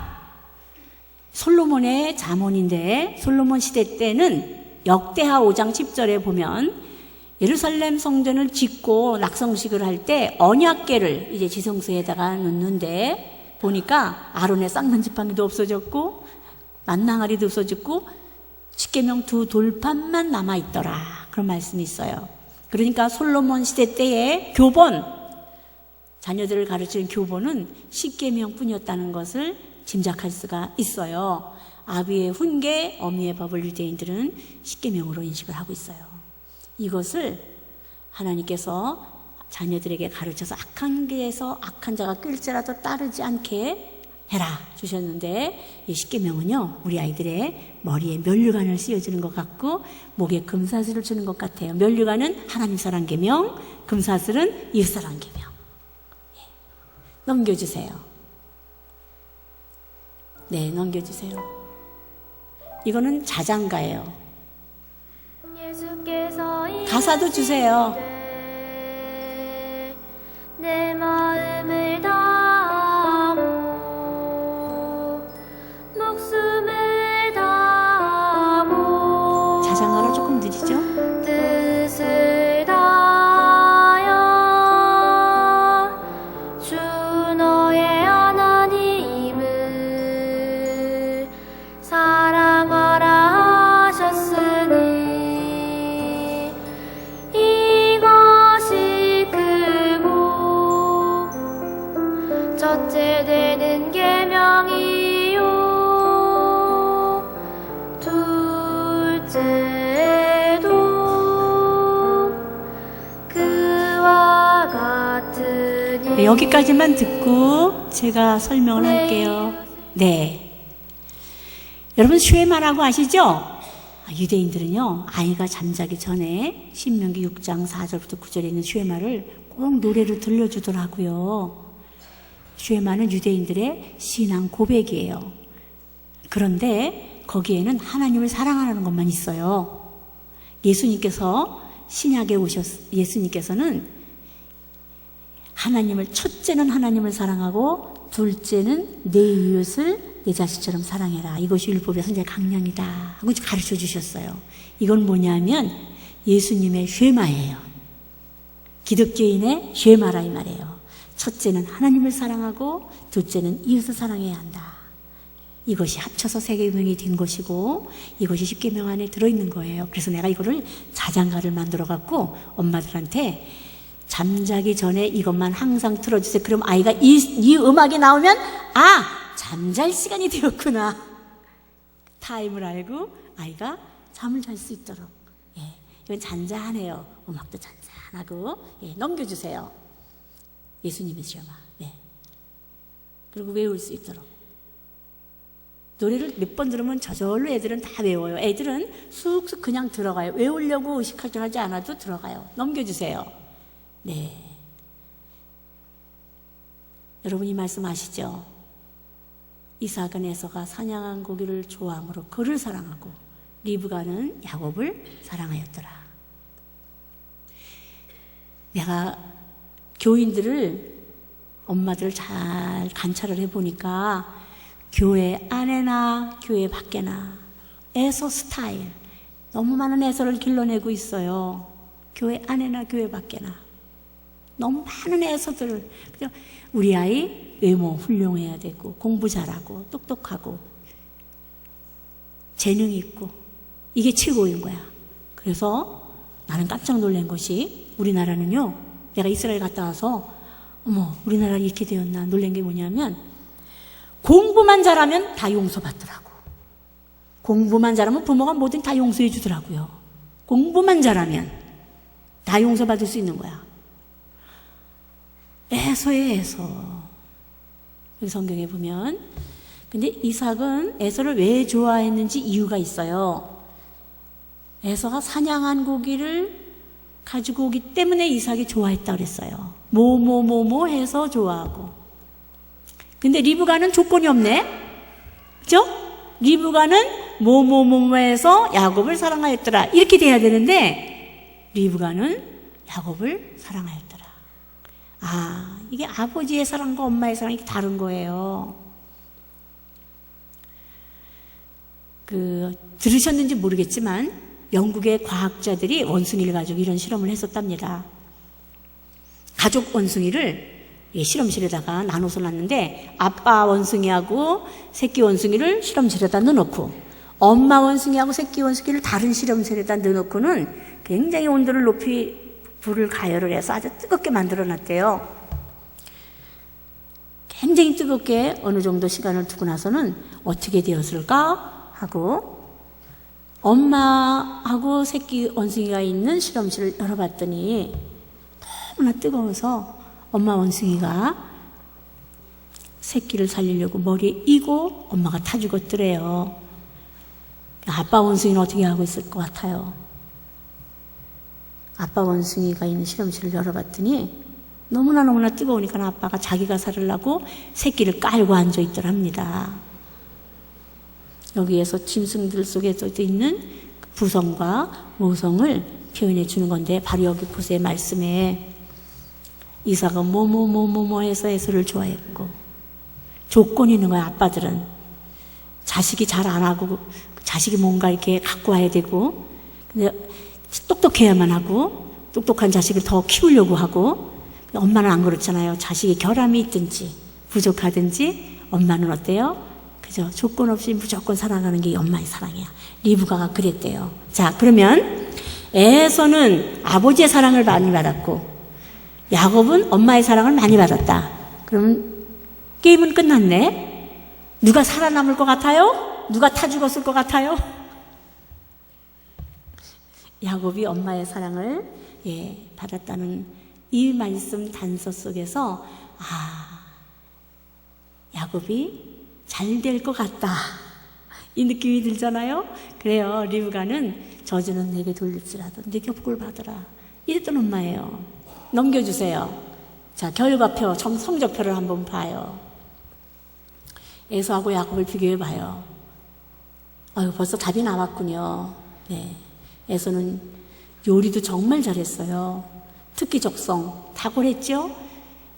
솔로몬의 잠언인데 솔로몬 시대 때는 역대하 5장 10절에 보면 예루살렘 성전을 짓고 낙성식을 할 때 언약궤를 이제 지성소에다가 놓는데 보니까 아론의 쌍난 지팡이도 없어졌고 만낭아리도 없어졌고 십계명 2 돌판만 남아있더라. 그런 말씀이 있어요. 그러니까 솔로몬 시대 때의 교본, 자녀들을 가르치는 교본은 십계명뿐이었다는 것을 짐작할 수가 있어요. 아비의 훈계, 어미의 법을 유대인들은 십계명으로 인식을 하고 있어요. 이것을 하나님께서 자녀들에게 가르쳐서 악한 길에서 악한 자가 끌지라도 따르지 않게 해라 주셨는데, 이 십계명은요 우리 아이들의 머리에 면류관을 씌워주는 것 같고 목에 금사슬을 주는 것 같아요. 면류관은 하나님 사랑 계명, 금사슬은 이웃사랑 계명. 넘겨주세요. 네, 넘겨주세요. 이거는 자장가예요. 예수께서 가사도 주세요. 내 마음을 다하고 목숨을 다하고 자장가로 조금 느리죠? 뜻을 다하여 주 너의 하나님을 사랑하라 하셨으니 이것이 크고 첫째 되는 계명이요 둘째도 그와 같으니. 네, 여기까지만 듣고 제가 설명을 할게요. 네. 여러분 쉐마라고 아시죠? 유대인들은요 아이가 잠자기 전에 신명기 6장 4절부터 9절에 있는 쉐마를 꼭 노래로 들려주더라고요. 쉐마는 유대인들의 신앙 고백이에요. 그런데 거기에는 하나님을 사랑하라는 것만 있어요. 예수님께서 신약에 예수님께서는 첫째는 하나님을 사랑하고 둘째는 내 이웃을 내 자식처럼 사랑해라. 이것이 율법의 선제 강령이다 하고 가르쳐 주셨어요. 이건 뭐냐면 예수님의 쉐마예요. 기독교인의 쉐마라 이 말이에요. 첫째는 하나님을 사랑하고 둘째는 이웃을 사랑해야 한다. 이것이 합쳐서 세계명이 된 것이고 이것이 십계명 안에 들어있는 거예요. 그래서 내가 이거를 자장가를 만들어 갖고 엄마들한테 잠자기 전에 이것만 항상 틀어주세요. 그럼 아이가 이 음악이 나오면 잠잘 시간이 되었구나. 타임을 알고 아이가 잠을 잘 수 있도록. 예, 이건 잔잔해요. 음악도 잔잔하고. 예, 넘겨주세요. 예수님의 시험아. 네. 그리고 외울 수 있도록. 노래를 몇 번 들으면 저절로 애들은 다 외워요. 애들은 쑥쑥 그냥 들어가요. 외우려고 의식하지 않아도 들어가요. 넘겨주세요. 네. 여러분 이 말씀 아시죠? 이삭은 에서가 사냥한 고기를 좋아함으로 그를 사랑하고 리브가는 야곱을 사랑하였더라. 내가 교인들을 엄마들을 잘 관찰을 해보니까 교회 안에나 교회 밖에나 에서 스타일 너무 많은 에서를 길러내고 있어요. 교회 안에나 교회 밖에나 너무 많은 에서들을. 우리 아이 외모 훌륭해야 되고 공부 잘하고 똑똑하고 재능 있고 이게 최고인 거야. 그래서 나는 깜짝 놀란 것이 우리나라는요, 내가 이스라엘 갔다 와서 어머 우리나라 이렇게 되었나 놀란 게 뭐냐면 공부만 잘하면 다 용서받더라고. 공부만 잘하면 부모가 뭐든 다 용서해 주더라고요. 공부만 잘하면 다 용서받을 수 있는 거야. 에서에 에서. 여기 성경에 보면. 근데 이삭은 에서를 왜 좋아했는지 이유가 있어요. 에서가 사냥한 고기를 가지고 오기 때문에 이삭이 좋아했다고 그랬어요. 뭐뭐뭐뭐 해서 좋아하고. 근데 리브가는 조건이 없네. 그죠? 리브가는 뭐뭐뭐뭐 해서 야곱을 사랑하였더라. 이렇게 돼야 되는데 리브가는 야곱을 사랑하였더라. 이게 아버지의 사랑과 엄마의 사랑이 다른 거예요. 들으셨는지 모르겠지만 영국의 과학자들이 원숭이를 가지고 이런 실험을 했었답니다. 가족 원숭이를 실험실에다가 나눠서 놨는데 아빠 원숭이하고 새끼 원숭이를 실험실에다 넣어놓고 엄마 원숭이하고 새끼 원숭이를 다른 실험실에다 넣어놓고는 굉장히 온도를 높이 불을 가열을 해서 아주 뜨겁게 만들어 놨대요. 굉장히 뜨겁게 어느 정도 시간을 두고 나서는 어떻게 되었을까 하고 엄마하고 새끼 원숭이가 있는 실험실을 열어봤더니 너무나 뜨거워서 엄마 원숭이가 새끼를 살리려고 머리에 이고 엄마가 타 죽었더래요. 아빠 원숭이는 어떻게 하고 있을 것 같아요? 아빠 원숭이가 있는 실험실을 열어봤더니 너무나 뜨거우니까 아빠가 자기가 살으려고 새끼를 깔고 앉아있더랍니다. 여기에서 짐승들 속에서 있는 부성과 모성을 표현해 주는 건데 바로 여기 보세요. 말씀에 이삭은 뭐뭐 해서 에서를 좋아했고 조건이 있는 거야. 아빠들은 자식이 잘 안 하고 자식이 뭔가 이렇게 갖고 와야 되고 근데 똑똑해야만 하고 똑똑한 자식을 더 키우려고 하고 엄마는 안 그렇잖아요. 자식이 결함이 있든지 부족하든지 엄마는 어때요? 그죠? 조건 없이 무조건 사랑하는 게 엄마의 사랑이야. 리브가가 그랬대요. 자, 그러면 에서는 아버지의 사랑을 많이 받았고 야곱은 엄마의 사랑을 많이 받았다. 그러면 게임은 끝났네. 누가 살아남을 것 같아요? 누가 타 죽었을 것 같아요? 야곱이 엄마의 사랑을 받았다는 이 말씀 단서 속에서 야곱이 잘 될 것 같다 이 느낌이 들잖아요. 그래요. 리브가는 저주는 내게 돌릴지라도 내 격국을 받으라 이랬던 엄마예요. 넘겨주세요. 자, 결과표 성적표를 한번 봐요. 에서하고 야곱을 비교해 봐요. 벌써 답이 나왔군요. 네. 에서는 요리도 정말 잘했어요. 특기 적성 탁월했죠.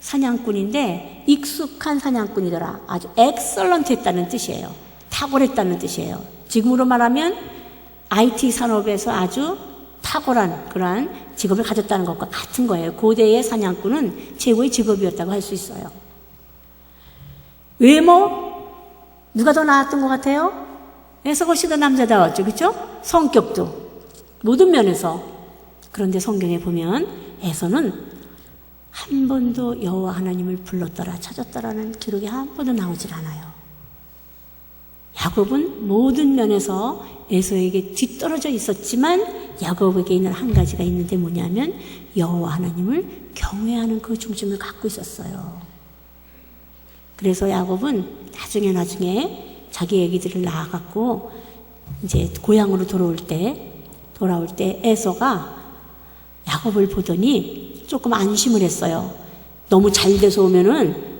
사냥꾼인데 익숙한 사냥꾼이더라. 아주 엑설런트 했다는 뜻이에요. 탁월했다는 뜻이에요. 지금으로 말하면 IT 산업에서 아주 탁월한 그러한 직업을 가졌다는 것과 같은 거예요. 고대의 사냥꾼은 최고의 직업이었다고 할 수 있어요. 외모 누가 더 나았던 것 같아요? 에서가 훨씬 더 남자다웠죠. 그렇죠? 성격도 모든 면에서. 그런데 성경에 보면 에서는 한 번도 여호와 하나님을 불렀더라 찾았더라는 기록이 한 번도 나오질 않아요. 야곱은 모든 면에서 에서에게 뒤떨어져 있었지만 야곱에게 있는 한 가지가 있는데 뭐냐면 여호와 하나님을 경외하는 그 중심을 갖고 있었어요. 그래서 야곱은 나중에 자기 애기들을 낳아갖고 이제 고향으로 돌아올 때 에서가 야곱을 보더니 조금 안심을 했어요. 너무 잘 돼서 오면은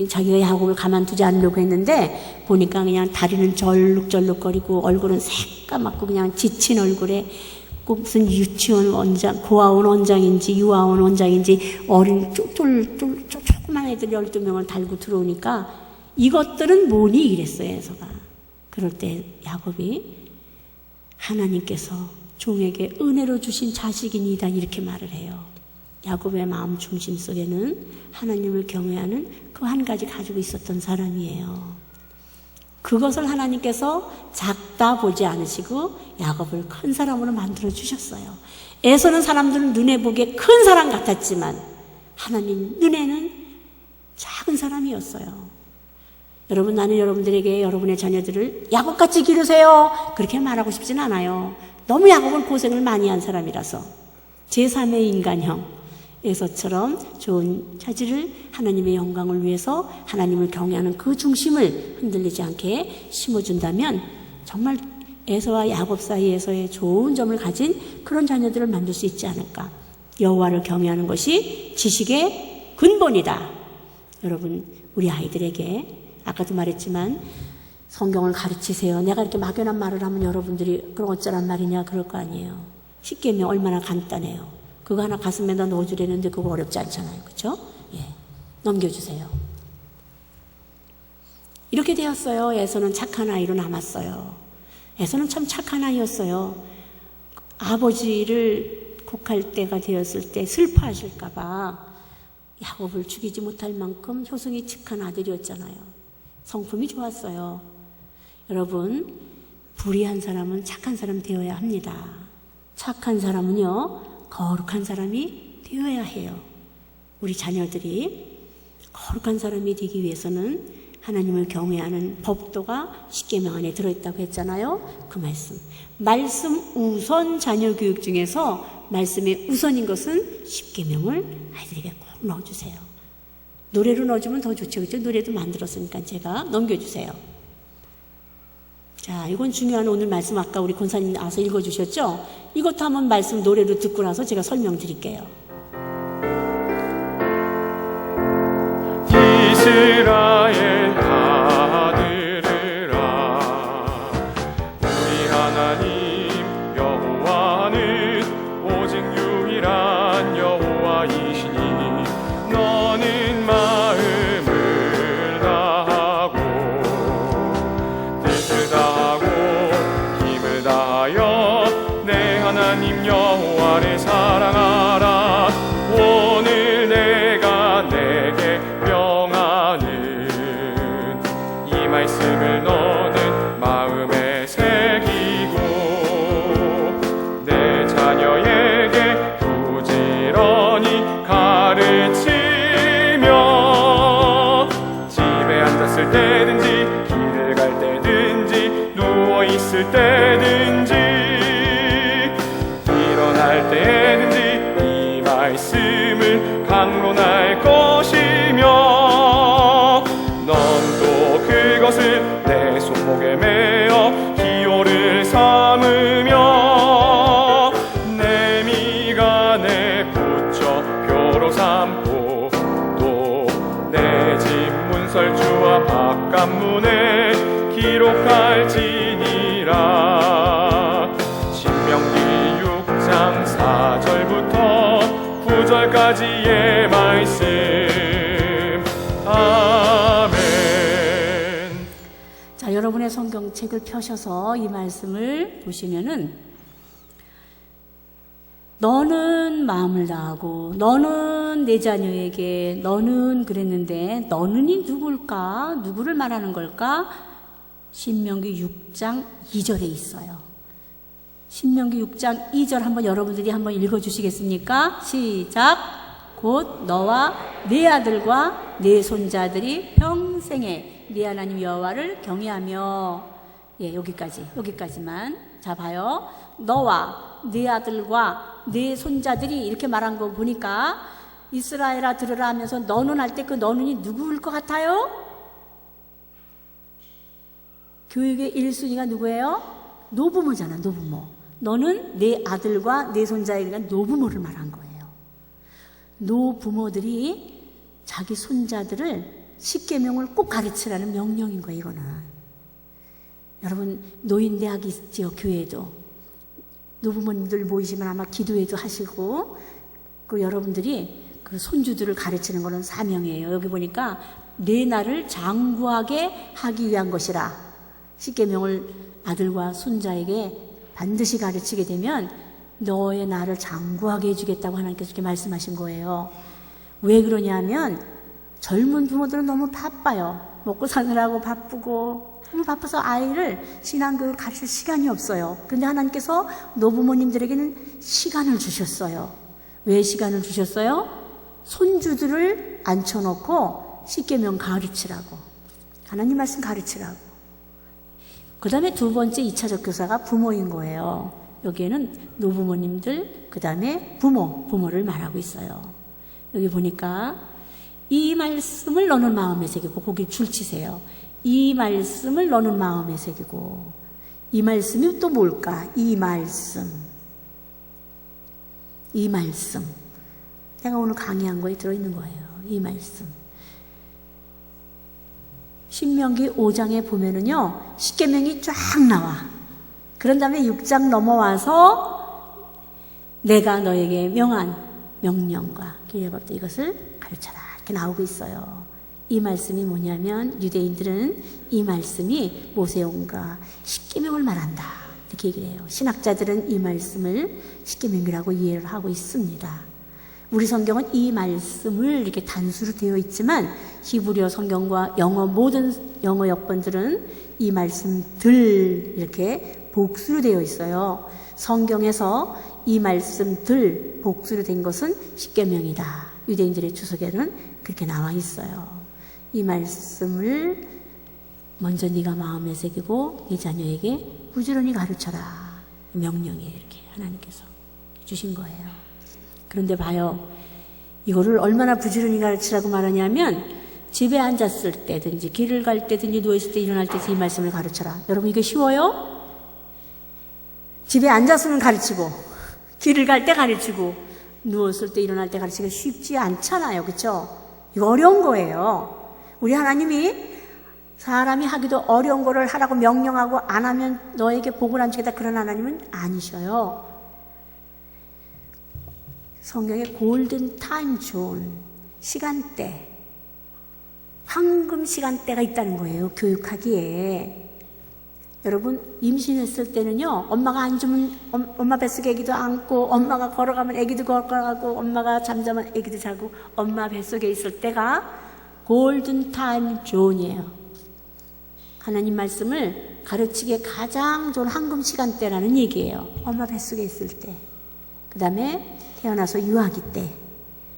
자기가 야곱을 가만두지 않으려고 했는데 보니까 그냥 다리는 절룩절룩거리고 얼굴은 새까맣고 그냥 지친 얼굴에 꼭 무슨 유치원 원장, 고아원 원장인지 유아원 원장인지 어린 조그만 애들 12명을 달고 들어오니까 이것들은 뭐니? 이랬어요. 에서가. 그럴 때 야곱이 하나님께서 종에게 은혜로 주신 자식이니다 이렇게 말을 해요. 야곱의 마음 중심 속에는 하나님을 경외하는 그 한 가지 가지고 있었던 사람이에요. 그것을 하나님께서 작다 보지 않으시고 야곱을 큰 사람으로 만들어 주셨어요. 에서는 사람들은 눈에 보기에 큰 사람 같았지만 하나님 눈에는 작은 사람이었어요. 여러분, 나는 여러분들에게 여러분의 자녀들을 야곱같이 기르세요 그렇게 말하고 싶진 않아요. 너무 야곱은 고생을 많이 한 사람이라서 제3의 인간형 에서처럼 좋은 자질을 하나님의 영광을 위해서 하나님을 경외하는 그 중심을 흔들리지 않게 심어준다면 정말 에서와 야곱 사이에서의 좋은 점을 가진 그런 자녀들을 만들 수 있지 않을까. 여호와를 경외하는 것이 지식의 근본이다. 여러분, 우리 아이들에게 아까도 말했지만 성경을 가르치세요. 내가 이렇게 막연한 말을 하면 여러분들이 그럼 어쩌란 말이냐 그럴 거 아니에요. 십계명 얼마나 간단해요. 그거 하나 가슴에다 넣어주려는데 그거 어렵지 않잖아요. 그렇죠? 넘겨주세요. 이렇게 되었어요. 에서는 착한 아이로 남았어요. 에서는 참 착한 아이였어요. 아버지를 곡할 때가 되었을 때 슬퍼하실까 봐 야곱을 죽이지 못할 만큼 효성이 착한 아들이었잖아요. 성품이 좋았어요. 여러분, 불의한 사람은 착한 사람 되어야 합니다. 착한 사람은요, 거룩한 사람이 되어야 해요. 우리 자녀들이 거룩한 사람이 되기 위해서는 하나님을 경외하는 법도가 십계명 안에 들어있다고 했잖아요. 그 말씀 우선 자녀 교육 중에서 말씀의 우선인 것은 십계명을 아이들에게 꼭 넣어주세요. 노래로 넣어주면 더 좋죠. 그렇죠? 노래도 만들었으니까 제가 넘겨주세요. 자, 이건 중요한 오늘 말씀 아까 우리 권사님 나와서 읽어주셨죠? 이것도 한번 말씀 노래로 듣고 나서 제가 설명드릴게요. 이스라엘 다 들으라. 우리 하나님 여호와는 오직 유일한 여호와이시니 너는 마음을 다하고 뜻을 다하고 힘을 다하여 내 하나님 여호와를 사랑하라. 오늘 내가 내게 명하는 이 말씀을 너는 마음에 새기고 내 자녀에게 부지런히 가르치며 집에 앉았을 때든지 길을 갈 때든지 누워 있을 때든지 일어날 때든지 이 말씀을 강론할 것이며 넌 또 그것을 내 손목에 매어 기호를 삼으며 내 미간에 붙여 표로 삼고 또 내 집 문설주와 바깥문에 기록할지니라. 신명기 6장 4절부터 9절까지의 말씀. 아멘. 자, 여러분의 성경책을 펴셔서 이 말씀을 보시면은 너는 마음을 다하고 너는 내 자녀에게 너는 그랬는데 너는이 누굴까? 누구를 말하는 걸까? 신명기 6장 2절에 있어요. 신명기 6장 2절 한번 여러분들이 한번 읽어주시겠습니까? 시작. 곧 너와 네 아들과 네 손자들이 평생에 네 하나님 여호와를 경외하며. 예, 여기까지만. 자, 봐요. 너와 네 아들과 네 손자들이 이렇게 말한 거 보니까 이스라엘아 들으라 하면서 너는 할 때 그 너는이 누구일 것 같아요? 교육의 1순위가 누구예요? 노부모잖아, 노부모. 너는 내 아들과 내 손자에게 노부모를 말한 거예요. 노부모들이 자기 손자들을 십계명을 꼭 가르치라는 명령인 거예요, 이거는. 여러분, 노인대학이 있지요, 교회에도. 노부모님들 모이시면 아마 기도회도 하시고, 그 여러분들이 그 손주들을 가르치는 거는 사명이에요. 여기 보니까 내 날을 장구하게 하기 위한 것이라. 십계명을 아들과 손자에게 반드시 가르치게 되면 너의 나를 장구하게 해주겠다고 하나님께서 이렇게 말씀하신 거예요. 왜 그러냐면 젊은 부모들은 너무 바빠요. 먹고 사느라고 바쁘고 너무 바빠서 아이를 신앙교육을 가르칠 시간이 없어요. 그런데 하나님께서 노부모님들에게는 시간을 주셨어요. 왜 시간을 주셨어요? 손주들을 앉혀놓고 십계명 가르치라고. 하나님 말씀 가르치라고. 그 다음에 두 번째 2차적 교사가 부모인 거예요. 여기에는 노부모님들, 그 다음에 부모를 말하고 있어요. 여기 보니까 이 말씀을 너는 마음에 새기고, 거기 줄치세요. 이 말씀을 너는 마음에 새기고. 이 말씀이 또 뭘까? 이 말씀. 내가 오늘 강의한 거에 들어있는 거예요. 이 말씀. 신명기 5장에 보면은요, 십계명이 쫙 나와. 그런 다음에 6장 넘어와서 내가 너에게 명한 명령과 계명법도 이것을 가르쳐라. 이렇게 나오고 있어요. 이 말씀이 뭐냐면 유대인들은 이 말씀이 모세오경과 십계명을 말한다. 이렇게 얘기를 해요. 신학자들은 이 말씀을 십계명이라고 이해를 하고 있습니다. 우리 성경은 이 말씀을 이렇게 단수로 되어 있지만 히브리어 성경과 모든 영어 역본들은 이 말씀들 이렇게 복수로 되어 있어요. 성경에서 이 말씀들 복수로 된 것은 십계명이다. 유대인들의 주석에는 그렇게 나와 있어요. 이 말씀을 먼저 네가 마음에 새기고 네 자녀에게 부지런히 가르쳐라. 명령이에요. 이렇게 하나님께서 주신 거예요. 그런데 봐요. 이거를 얼마나 부지런히 가르치라고 말하냐면 집에 앉았을 때든지 길을 갈 때든지 누워있을 때 일어날 때 이 말씀을 가르쳐라. 여러분 이게 쉬워요? 집에 앉았으면 가르치고 길을 갈 때 가르치고 누웠을 때 일어날 때 가르치기가 쉽지 않잖아요. 그렇죠? 이거 어려운 거예요. 우리 하나님이 사람이 하기도 어려운 거를 하라고 명령하고 안 하면 너에게 복을 안 주겠다 그런 하나님은 아니셔요. 성경에 골든 타임 존, 시간대, 황금 시간대가 있다는 거예요. 교육하기에. 여러분 임신했을 때는요, 엄마가 앉으면 엄마 뱃속에 아기도 안고, 엄마가 걸어가면 아기도 걸어가고, 엄마가 잠자면 아기도 자고, 엄마 뱃속에 있을 때가 골든 타임 존이에요. 하나님 말씀을 가르치기에 가장 좋은 황금 시간대라는 얘기예요. 엄마 뱃속에 있을 때, 그 다음에 태어나서 유아기 때,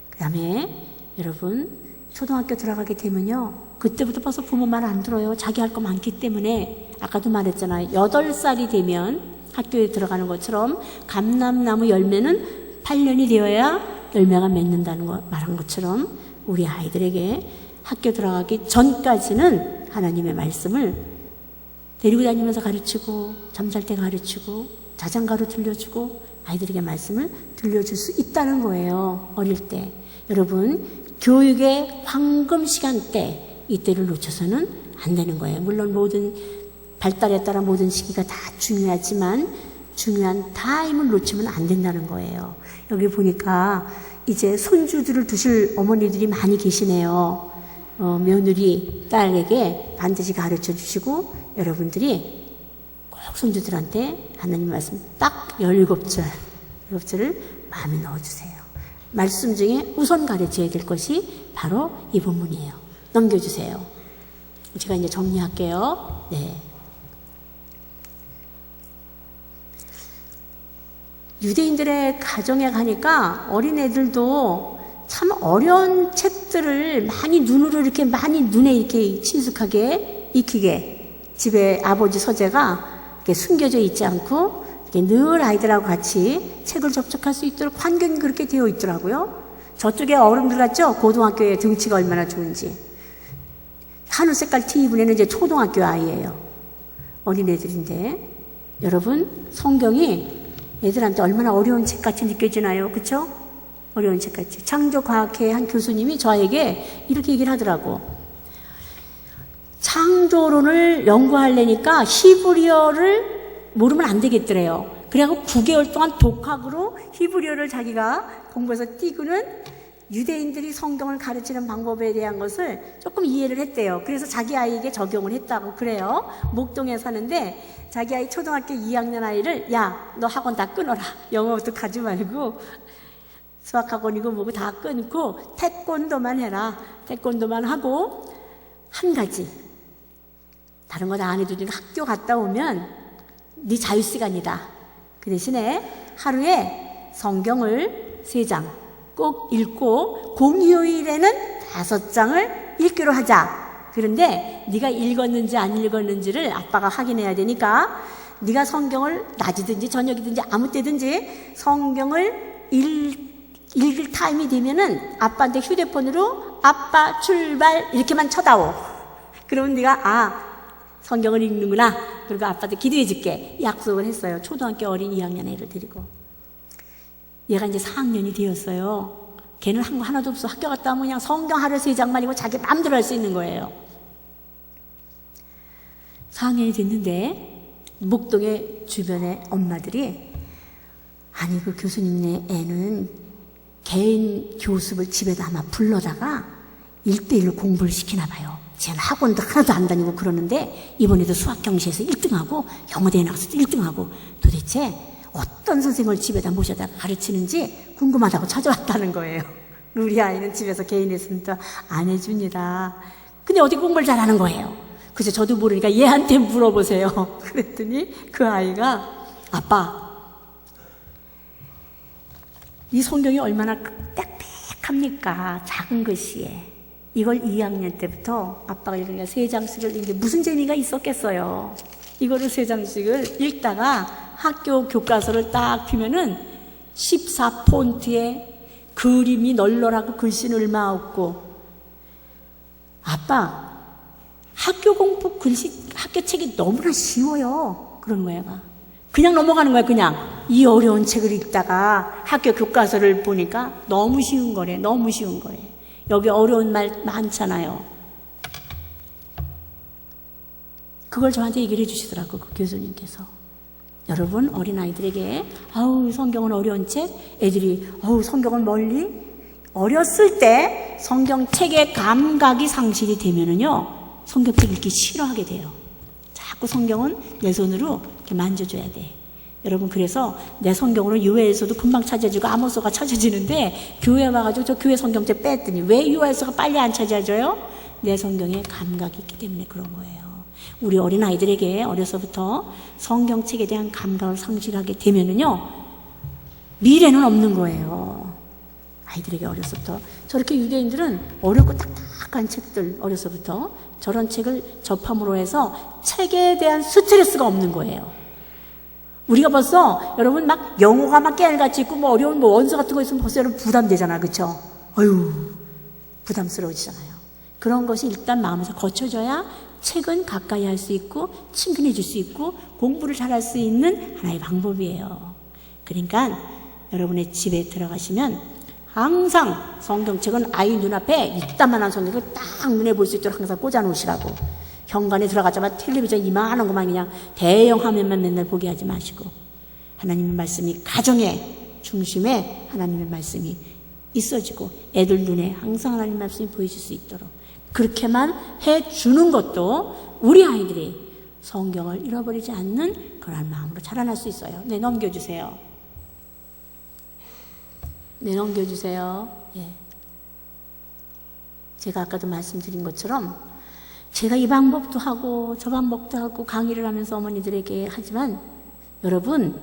그 다음에 여러분 초등학교 들어가게 되면요, 그때부터 벌써 부모 말 안 들어요. 자기 할 거 많기 때문에. 아까도 말했잖아요. 8살이 되면 학교에 들어가는 것처럼 감람나무 열매는 8년이 되어야 열매가 맺는다는 거 말한 것처럼 우리 아이들에게 학교 들어가기 전까지는 하나님의 말씀을 데리고 다니면서 가르치고, 잠잘 때 가르치고, 자장가로 들려주고, 아이들에게 말씀을 들려줄 수 있다는 거예요. 어릴 때. 여러분 교육의 황금 시간대, 이때를 놓쳐서는 안 되는 거예요. 물론 모든 발달에 따라 모든 시기가 다 중요하지만 중요한 타임을 놓치면 안 된다는 거예요. 여기 보니까 이제 손주들을 두실 어머니들이 많이 계시네요. 며느리 딸에게 반드시 가르쳐 주시고, 여러분들이 꼭 손주들한테 하나님 말씀 딱 17절을 마음에 넣어주세요. 말씀 중에 우선 가르쳐야 될 것이 바로 이 본문이에요. 넘겨주세요. 제가 이제 정리할게요. 네. 유대인들의 가정에 가니까 어린애들도 참 어려운 책들을 많이 눈에 이렇게 친숙하게 익히게, 집에 아버지 서재가 이렇게 숨겨져 있지 않고 이렇게 늘 아이들하고 같이 책을 접촉할 수 있도록 환경이 그렇게 되어 있더라고요. 저쪽에 어른들 같죠? 고등학교에 등치가 얼마나 좋은지. 하늘 색깔 티 입은 애는 이제 초등학교 아이예요. 어린애들인데, 여러분 성경이 애들한테 얼마나 어려운 책같이 느껴지나요? 그렇죠? 어려운 책같이. 창조과학회 한 교수님이 저에게 이렇게 얘기를 하더라고. 창조론을 연구하려니까 히브리어를 모르면 안 되겠더래요. 그래갖고 9개월 동안 독학으로 히브리어를 자기가 공부해서 띄고는 유대인들이 성경을 가르치는 방법에 대한 것을 조금 이해를 했대요. 그래서 자기 아이에게 적용을 했다고 그래요. 목동에 사는데 자기 아이 초등학교 2학년 아이를, 야, 너 학원 다 끊어라. 영어부터 가지 말고 수학학원이고 뭐고 다 끊고 태권도만 해라. 태권도만 하고, 한 가지, 다른 거 다 안 해도 학교 갔다 오면 네 자유시간이다. 그 대신에 하루에 성경을 3장 꼭 읽고 공휴일에는 5장을 읽기로 하자. 그런데 네가 읽었는지 안 읽었는지를 아빠가 확인해야 되니까 네가 성경을 낮이든지 저녁이든지 아무 때든지 성경을 읽을 타임이 되면은 아빠한테 휴대폰으로 아빠 출발 이렇게만 쳐다오. 그러면 네가 성경을 읽는구나. 그리고 아빠한테 기도해 줄게. 약속을 했어요. 초등학교 어린 2학년 애를 데리고. 얘가 이제 4학년이 되었어요. 걔는 한 거 하나도 없어. 학교 갔다 오면 그냥 성경 하루 3장만 읽고 자기 마음대로 할 수 있는 거예요. 4학년이 됐는데 목동의 주변의 엄마들이, 아니 그 교수님네 애는 개인 교습을 집에다 아마 불러다가 1:1로 공부를 시키나 봐요. 쟤는 학원도 하나도 안 다니고 그러는데 이번에도 수학 경시에서 1등하고 영어대회 나가서도 1등하고, 도대체 어떤 선생님을 집에다 모셔다 가르치는지 궁금하다고 찾아왔다는 거예요. 우리 아이는 집에서 개인 레슨도 안 해줍니다. 근데 어디 공부를 잘하는 거예요. 그래서 저도 모르니까 얘한테 물어보세요. 그랬더니 그 아이가, 아빠, 이 성경이 얼마나 빽빽합니까? 작은 글씨에. 이걸 2학년 때부터 아빠가 이러니까 3장씩을 읽는데 무슨 재미가 있었겠어요. 이거를 3장씩을 읽다가 학교 교과서를 딱 피면은 14폰트에 그림이 널널하고 글씨는 얼마 없고, 아빠 학교 공부 글씨 학교 책이 너무나 쉬워요. 그런 거야. 그냥 넘어가는 거야. 그냥 이 어려운 책을 읽다가 학교 교과서를 보니까 너무 쉬운 거래. 너무 쉬운 거래. 여기 어려운 말 많잖아요. 그걸 저한테 얘기를 해주시더라고, 그 교수님께서. 여러분, 어린아이들에게 아우 성경은 어려운 책, 애들이 아우 성경을 멀리, 어렸을 때 성경책의 감각이 상실이 되면은요 성경책 읽기 싫어하게 돼요. 자꾸 성경은 내 손으로 이렇게 만져줘야 돼. 여러분, 그래서 내 성경으로 유해에서도 금방 찾아지고 아모스가 찾아지는데 교회 와가지고 저 교회 성경책 뺐더니 왜 유해에서가 빨리 안 찾아져요? 내 성경에 감각이 있기 때문에 그런 거예요. 우리 어린아이들에게 어려서부터 성경책에 대한 감각을 상실하게 되면은요 미래는 없는 거예요. 아이들에게 어려서부터. 저렇게 유대인들은 어렵고 딱딱한 책들, 어려서부터 저런 책을 접함으로 해서 책에 대한 스트레스가 없는 거예요. 우리가 벌써 여러분 막 영어가 막 깨알같이 있고 뭐 어려운 뭐 원서 같은 거 있으면 벌써 여러분 부담되잖아. 그쵸? 어휴, 부담스러워지잖아요. 그런 것이 일단 마음에서 거쳐져야 책은 가까이 할 수 있고 친근해질 수 있고 공부를 잘할 수 있는 하나의 방법이에요. 그러니까 여러분의 집에 들어가시면 항상 성경책은 아이 눈앞에 이따만한 성경을 딱 눈에 볼 수 있도록 항상 꽂아 놓으시라고. 현관에 들어가자마자 텔레비전 이만한 것만 그냥 대형 화면만 맨날 보게 하지 마시고, 하나님의 말씀이 가정의 중심에 하나님의 말씀이 있어지고 애들 눈에 항상 하나님의 말씀이 보이실 수 있도록 그렇게만 해주는 것도 우리 아이들이 성경을 잃어버리지 않는 그런 마음으로 자라날 수 있어요. 네, 넘겨주세요. 네, 넘겨주세요. 예. 제가 아까도 말씀드린 것처럼 제가 이 방법도 하고 저 방법도 하고 강의를 하면서 어머니들에게 하지만 여러분,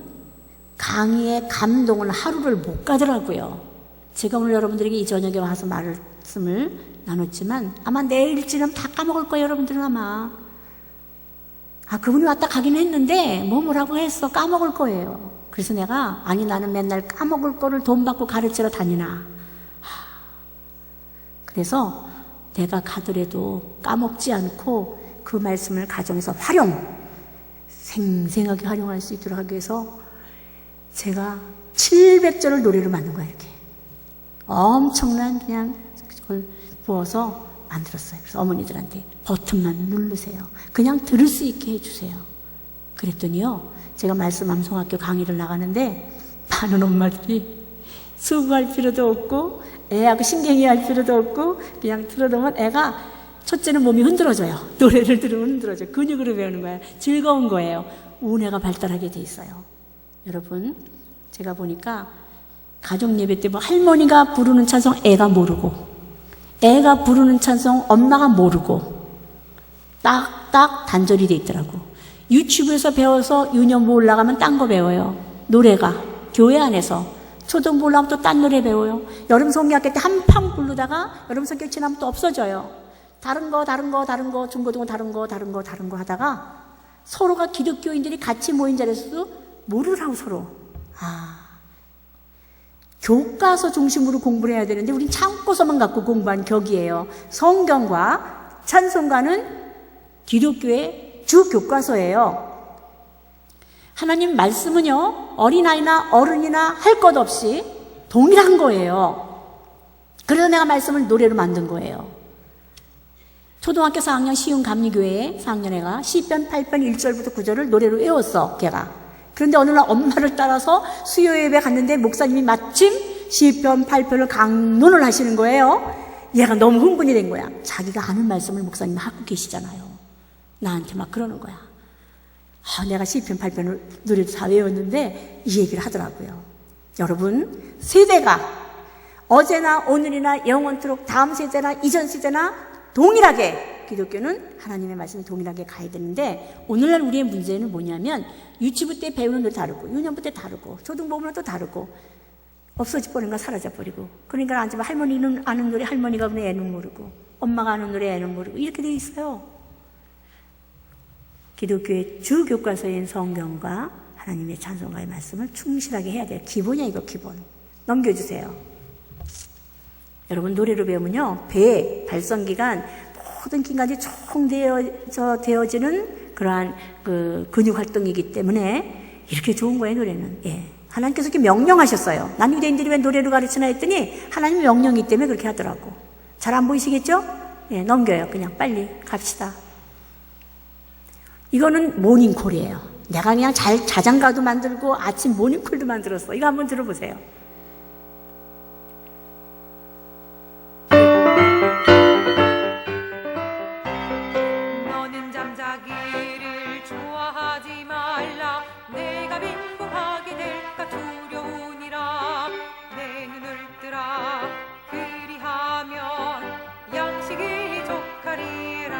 강의의 감동은 하루를 못 가더라고요. 제가 오늘 여러분들에게 이 저녁에 와서 말씀을 나눴지만 아마 내일쯤은 다 까먹을 거예요. 여러분들은 아마 그분이 왔다 가긴 했는데 뭐라고 했어 까먹을 거예요. 그래서 내가 아니 나는 맨날 까먹을 거를 돈 받고 가르치러 다니나. 그래서 내가 가더라도 까먹지 않고 그 말씀을 가정에서 생생하게 활용할 수 있도록 하기 위해서 제가 700절을 노래로 만든 거야. 이렇게 엄청난 그냥 그걸 부어서 만들었어요. 그래서 어머니들한테 버튼만 누르세요. 그냥 들을 수 있게 해주세요. 그랬더니요 제가 말씀 암송학교 강의를 나가는데 많은 엄마들이 수고할 필요도 없고 애하고 신경이 할 필요도 없고 그냥 들어놓으면 애가 첫째는 몸이 흔들어져요. 노래를 들으면 흔들어져요. 근육으로 배우는 거예요. 즐거운 거예요. 우뇌가 발달하게 돼 있어요. 여러분, 제가 보니까 가족 예배 때 뭐 할머니가 부르는 찬송 애가 모르고 애가 부르는 찬송 엄마가 모르고 딱딱 단절이 돼 있더라고. 유치부에서 배워서 유년부 올라가면 딴 거 배워요. 노래가 교회 안에서. 초등부 올라가면 또 딴 노래 배워요. 여름 성경학교 때 한판 부르다가 여름 성경 지나면 또 없어져요. 다른 거 중고등부 다른 거 하다가 서로가 기독교인들이 같이 모인 자리에서도 모르라고 서로. 교과서 중심으로 공부를 해야 되는데 우린 참고서만 갖고 공부한 격이에요. 성경과 찬송가는 기독교의 주 교과서예요. 하나님 말씀은요 어린아이나 어른이나 할 것 없이 동일한 거예요. 그래서 내가 말씀을 노래로 만든 거예요. 초등학교 4학년 시흥 감리교회에 4학년 애가 시편 8편 1절부터 9절을 노래로 외웠어. 걔가. 그런데 어느 날 엄마를 따라서 수요 예배 갔는데 목사님이 마침 시편 8편을 강론을 하시는 거예요. 얘가 너무 흥분이 된 거야. 자기가 아는 말씀을 목사님이 하고 계시잖아요. 나한테 막 그러는 거야. 내가 시편 8편을 노래도 다 외웠는데 이 얘기를 하더라고요. 여러분, 세대가 어제나 오늘이나 영원토록 다음 세대나 이전 세대나 동일하게 기독교는 하나님의 말씀이 동일하게 가야 되는데 오늘날 우리의 문제는 뭐냐면 유치부 때 배우는 게 다르고 유년부 때 다르고 초등부 보면 또 다르고 없어져 버린 거 사라져 버리고 그러니까 앉으면 할머니는 아는 노래 할머니가 부르는 애는 모르고 엄마가 하는 노래 애는 모르고 이렇게 돼 있어요. 기독교의 주 교과서인 성경과 하나님의 찬송가의 말씀을 충실하게 해야 돼요. 기본이야, 이거 기본. 넘겨주세요. 여러분, 노래로 배우면요, 배, 발성기관, 모든 기관이 총 되어지는 그러한 그 근육 활동이기 때문에 이렇게 좋은 거예요, 노래는. 예. 하나님께서 이렇게 명령하셨어요. 난 유대인들이 왜 노래를 가르치나 했더니 하나님의 명령이기 때문에 그렇게 하더라고. 잘 안 보이시겠죠? 예, 넘겨요. 그냥 빨리 갑시다. 이거는 모닝콜이에요. 내가 그냥 자장가도 만들고 아침 모닝콜도 만들었어. 이거 한번 들어보세요. 너는 잠자기를 좋아하지 말라. 내가 빈궁하게 될까 두려우니라. 내 눈을 뜨라. 그리하면 양식이 족하리라.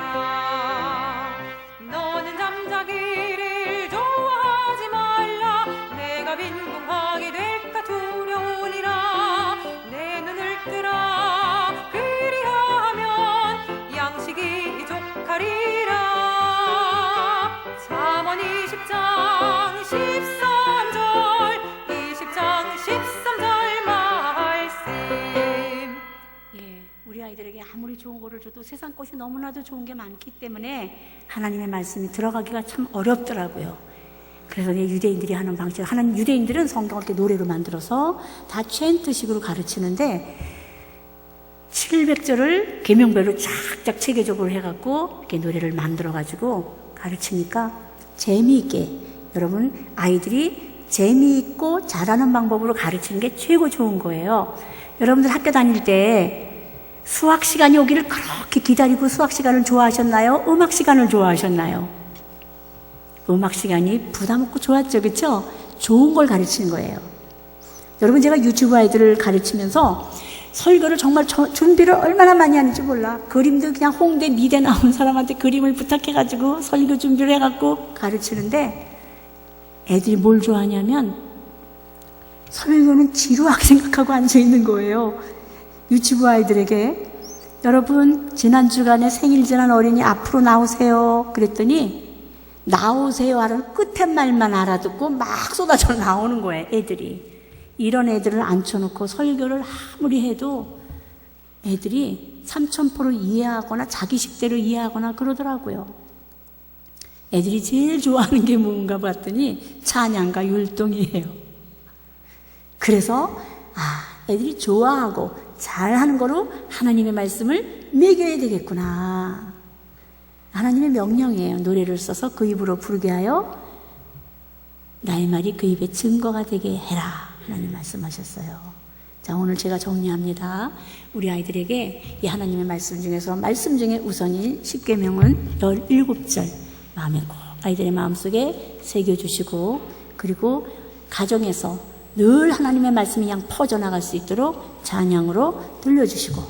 너는 잠자기를 좋아하지 말라. 내가 빈궁하게 될까 두려우니라. 내 눈을 뜨라. 그리하면 양식이 족하리라. 잠언 20장 13절 20장 13절 말씀. 예, 우리 아이들에게 아무리 좋은 거를 줘도 세상 것이 너무나도 좋은 게 많기 때문에 하나님의 말씀이 들어가기가 참 어렵더라고요. 그래서 유대인들이 하는 방식, 유대인들은 성경을 이렇게 노래로 만들어서 다 챈트식으로 가르치는데 700절을 계명별로 쫙쫙 체계적으로 해갖고 이렇게 노래를 만들어가지고 가르치니까 재미있게, 여러분 아이들이 재미있고 잘하는 방법으로 가르치는 게 최고 좋은 거예요. 여러분들 학교 다닐 때 수학 시간이 오기를 그렇게 기다리고 수학 시간을 좋아하셨나요? 음악 시간을 좋아하셨나요? 음악 시간이 부담 없고 좋았죠, 그렇죠? 좋은 걸 가르치는 거예요. 여러분, 제가 유치부 아이들을 가르치면서 설교를 정말 준비를 얼마나 많이 하는지 몰라. 그림도 그냥 홍대, 미대 나온 사람한테 그림을 부탁해가지고 설교 준비를 해갖고 가르치는데 애들이 뭘 좋아하냐면 설교는 지루하게 생각하고 앉아있는 거예요. 유치부 아이들에게 여러분, 지난 주간에 생일 지난 어린이 앞으로 나오세요. 그랬더니 나오세요 하는 끝에 말만 알아듣고 막 쏟아져 나오는 거예요, 애들이. 이런 애들을 앉혀놓고 설교를 아무리 해도 애들이 3000% 이해하거나 자기 식대로 이해하거나 그러더라고요. 애들이 제일 좋아하는 게 뭔가 봤더니 찬양과 율동이에요. 그래서 애들이 좋아하고 잘하는 거로 하나님의 말씀을 먹여야 되겠구나. 하나님의 명령이에요. 노래를 써서 그 입으로 부르게 하여 나의 말이 그 입에 증거가 되게 해라. 하나님 말씀하셨어요. 자, 오늘 제가 정리합니다. 우리 아이들에게 이 하나님의 말씀 중에서 말씀 중에 우선인 10계명은 17절 마음에 꼭 아이들의 마음속에 새겨주시고, 그리고 가정에서 늘 하나님의 말씀이 그냥 퍼져나갈 수 있도록 찬양으로 들려주시고,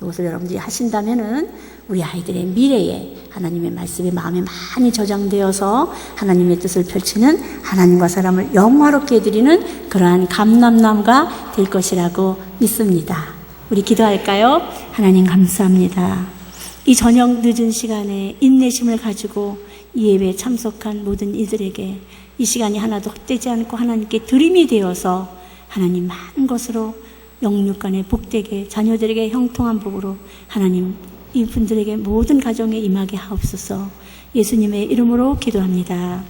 이것을 여러분들이 하신다면은 우리 아이들의 미래에 하나님의 말씀이 마음에 많이 저장되어서 하나님의 뜻을 펼치는, 하나님과 사람을 영화롭게 해드리는 그러한 감람나무가 될 것이라고 믿습니다. 우리 기도할까요? 하나님 감사합니다. 이 저녁 늦은 시간에 인내심을 가지고 이 예배에 참석한 모든 이들에게 이 시간이 하나도 헛되지 않고 하나님께 드림이 되어서 하나님 많은 것으로 영육간에 복되게, 자녀들에게 형통한 복으로 하나님 이분들에게 모든 가정에 임하게 하옵소서. 예수님의 이름으로 기도합니다.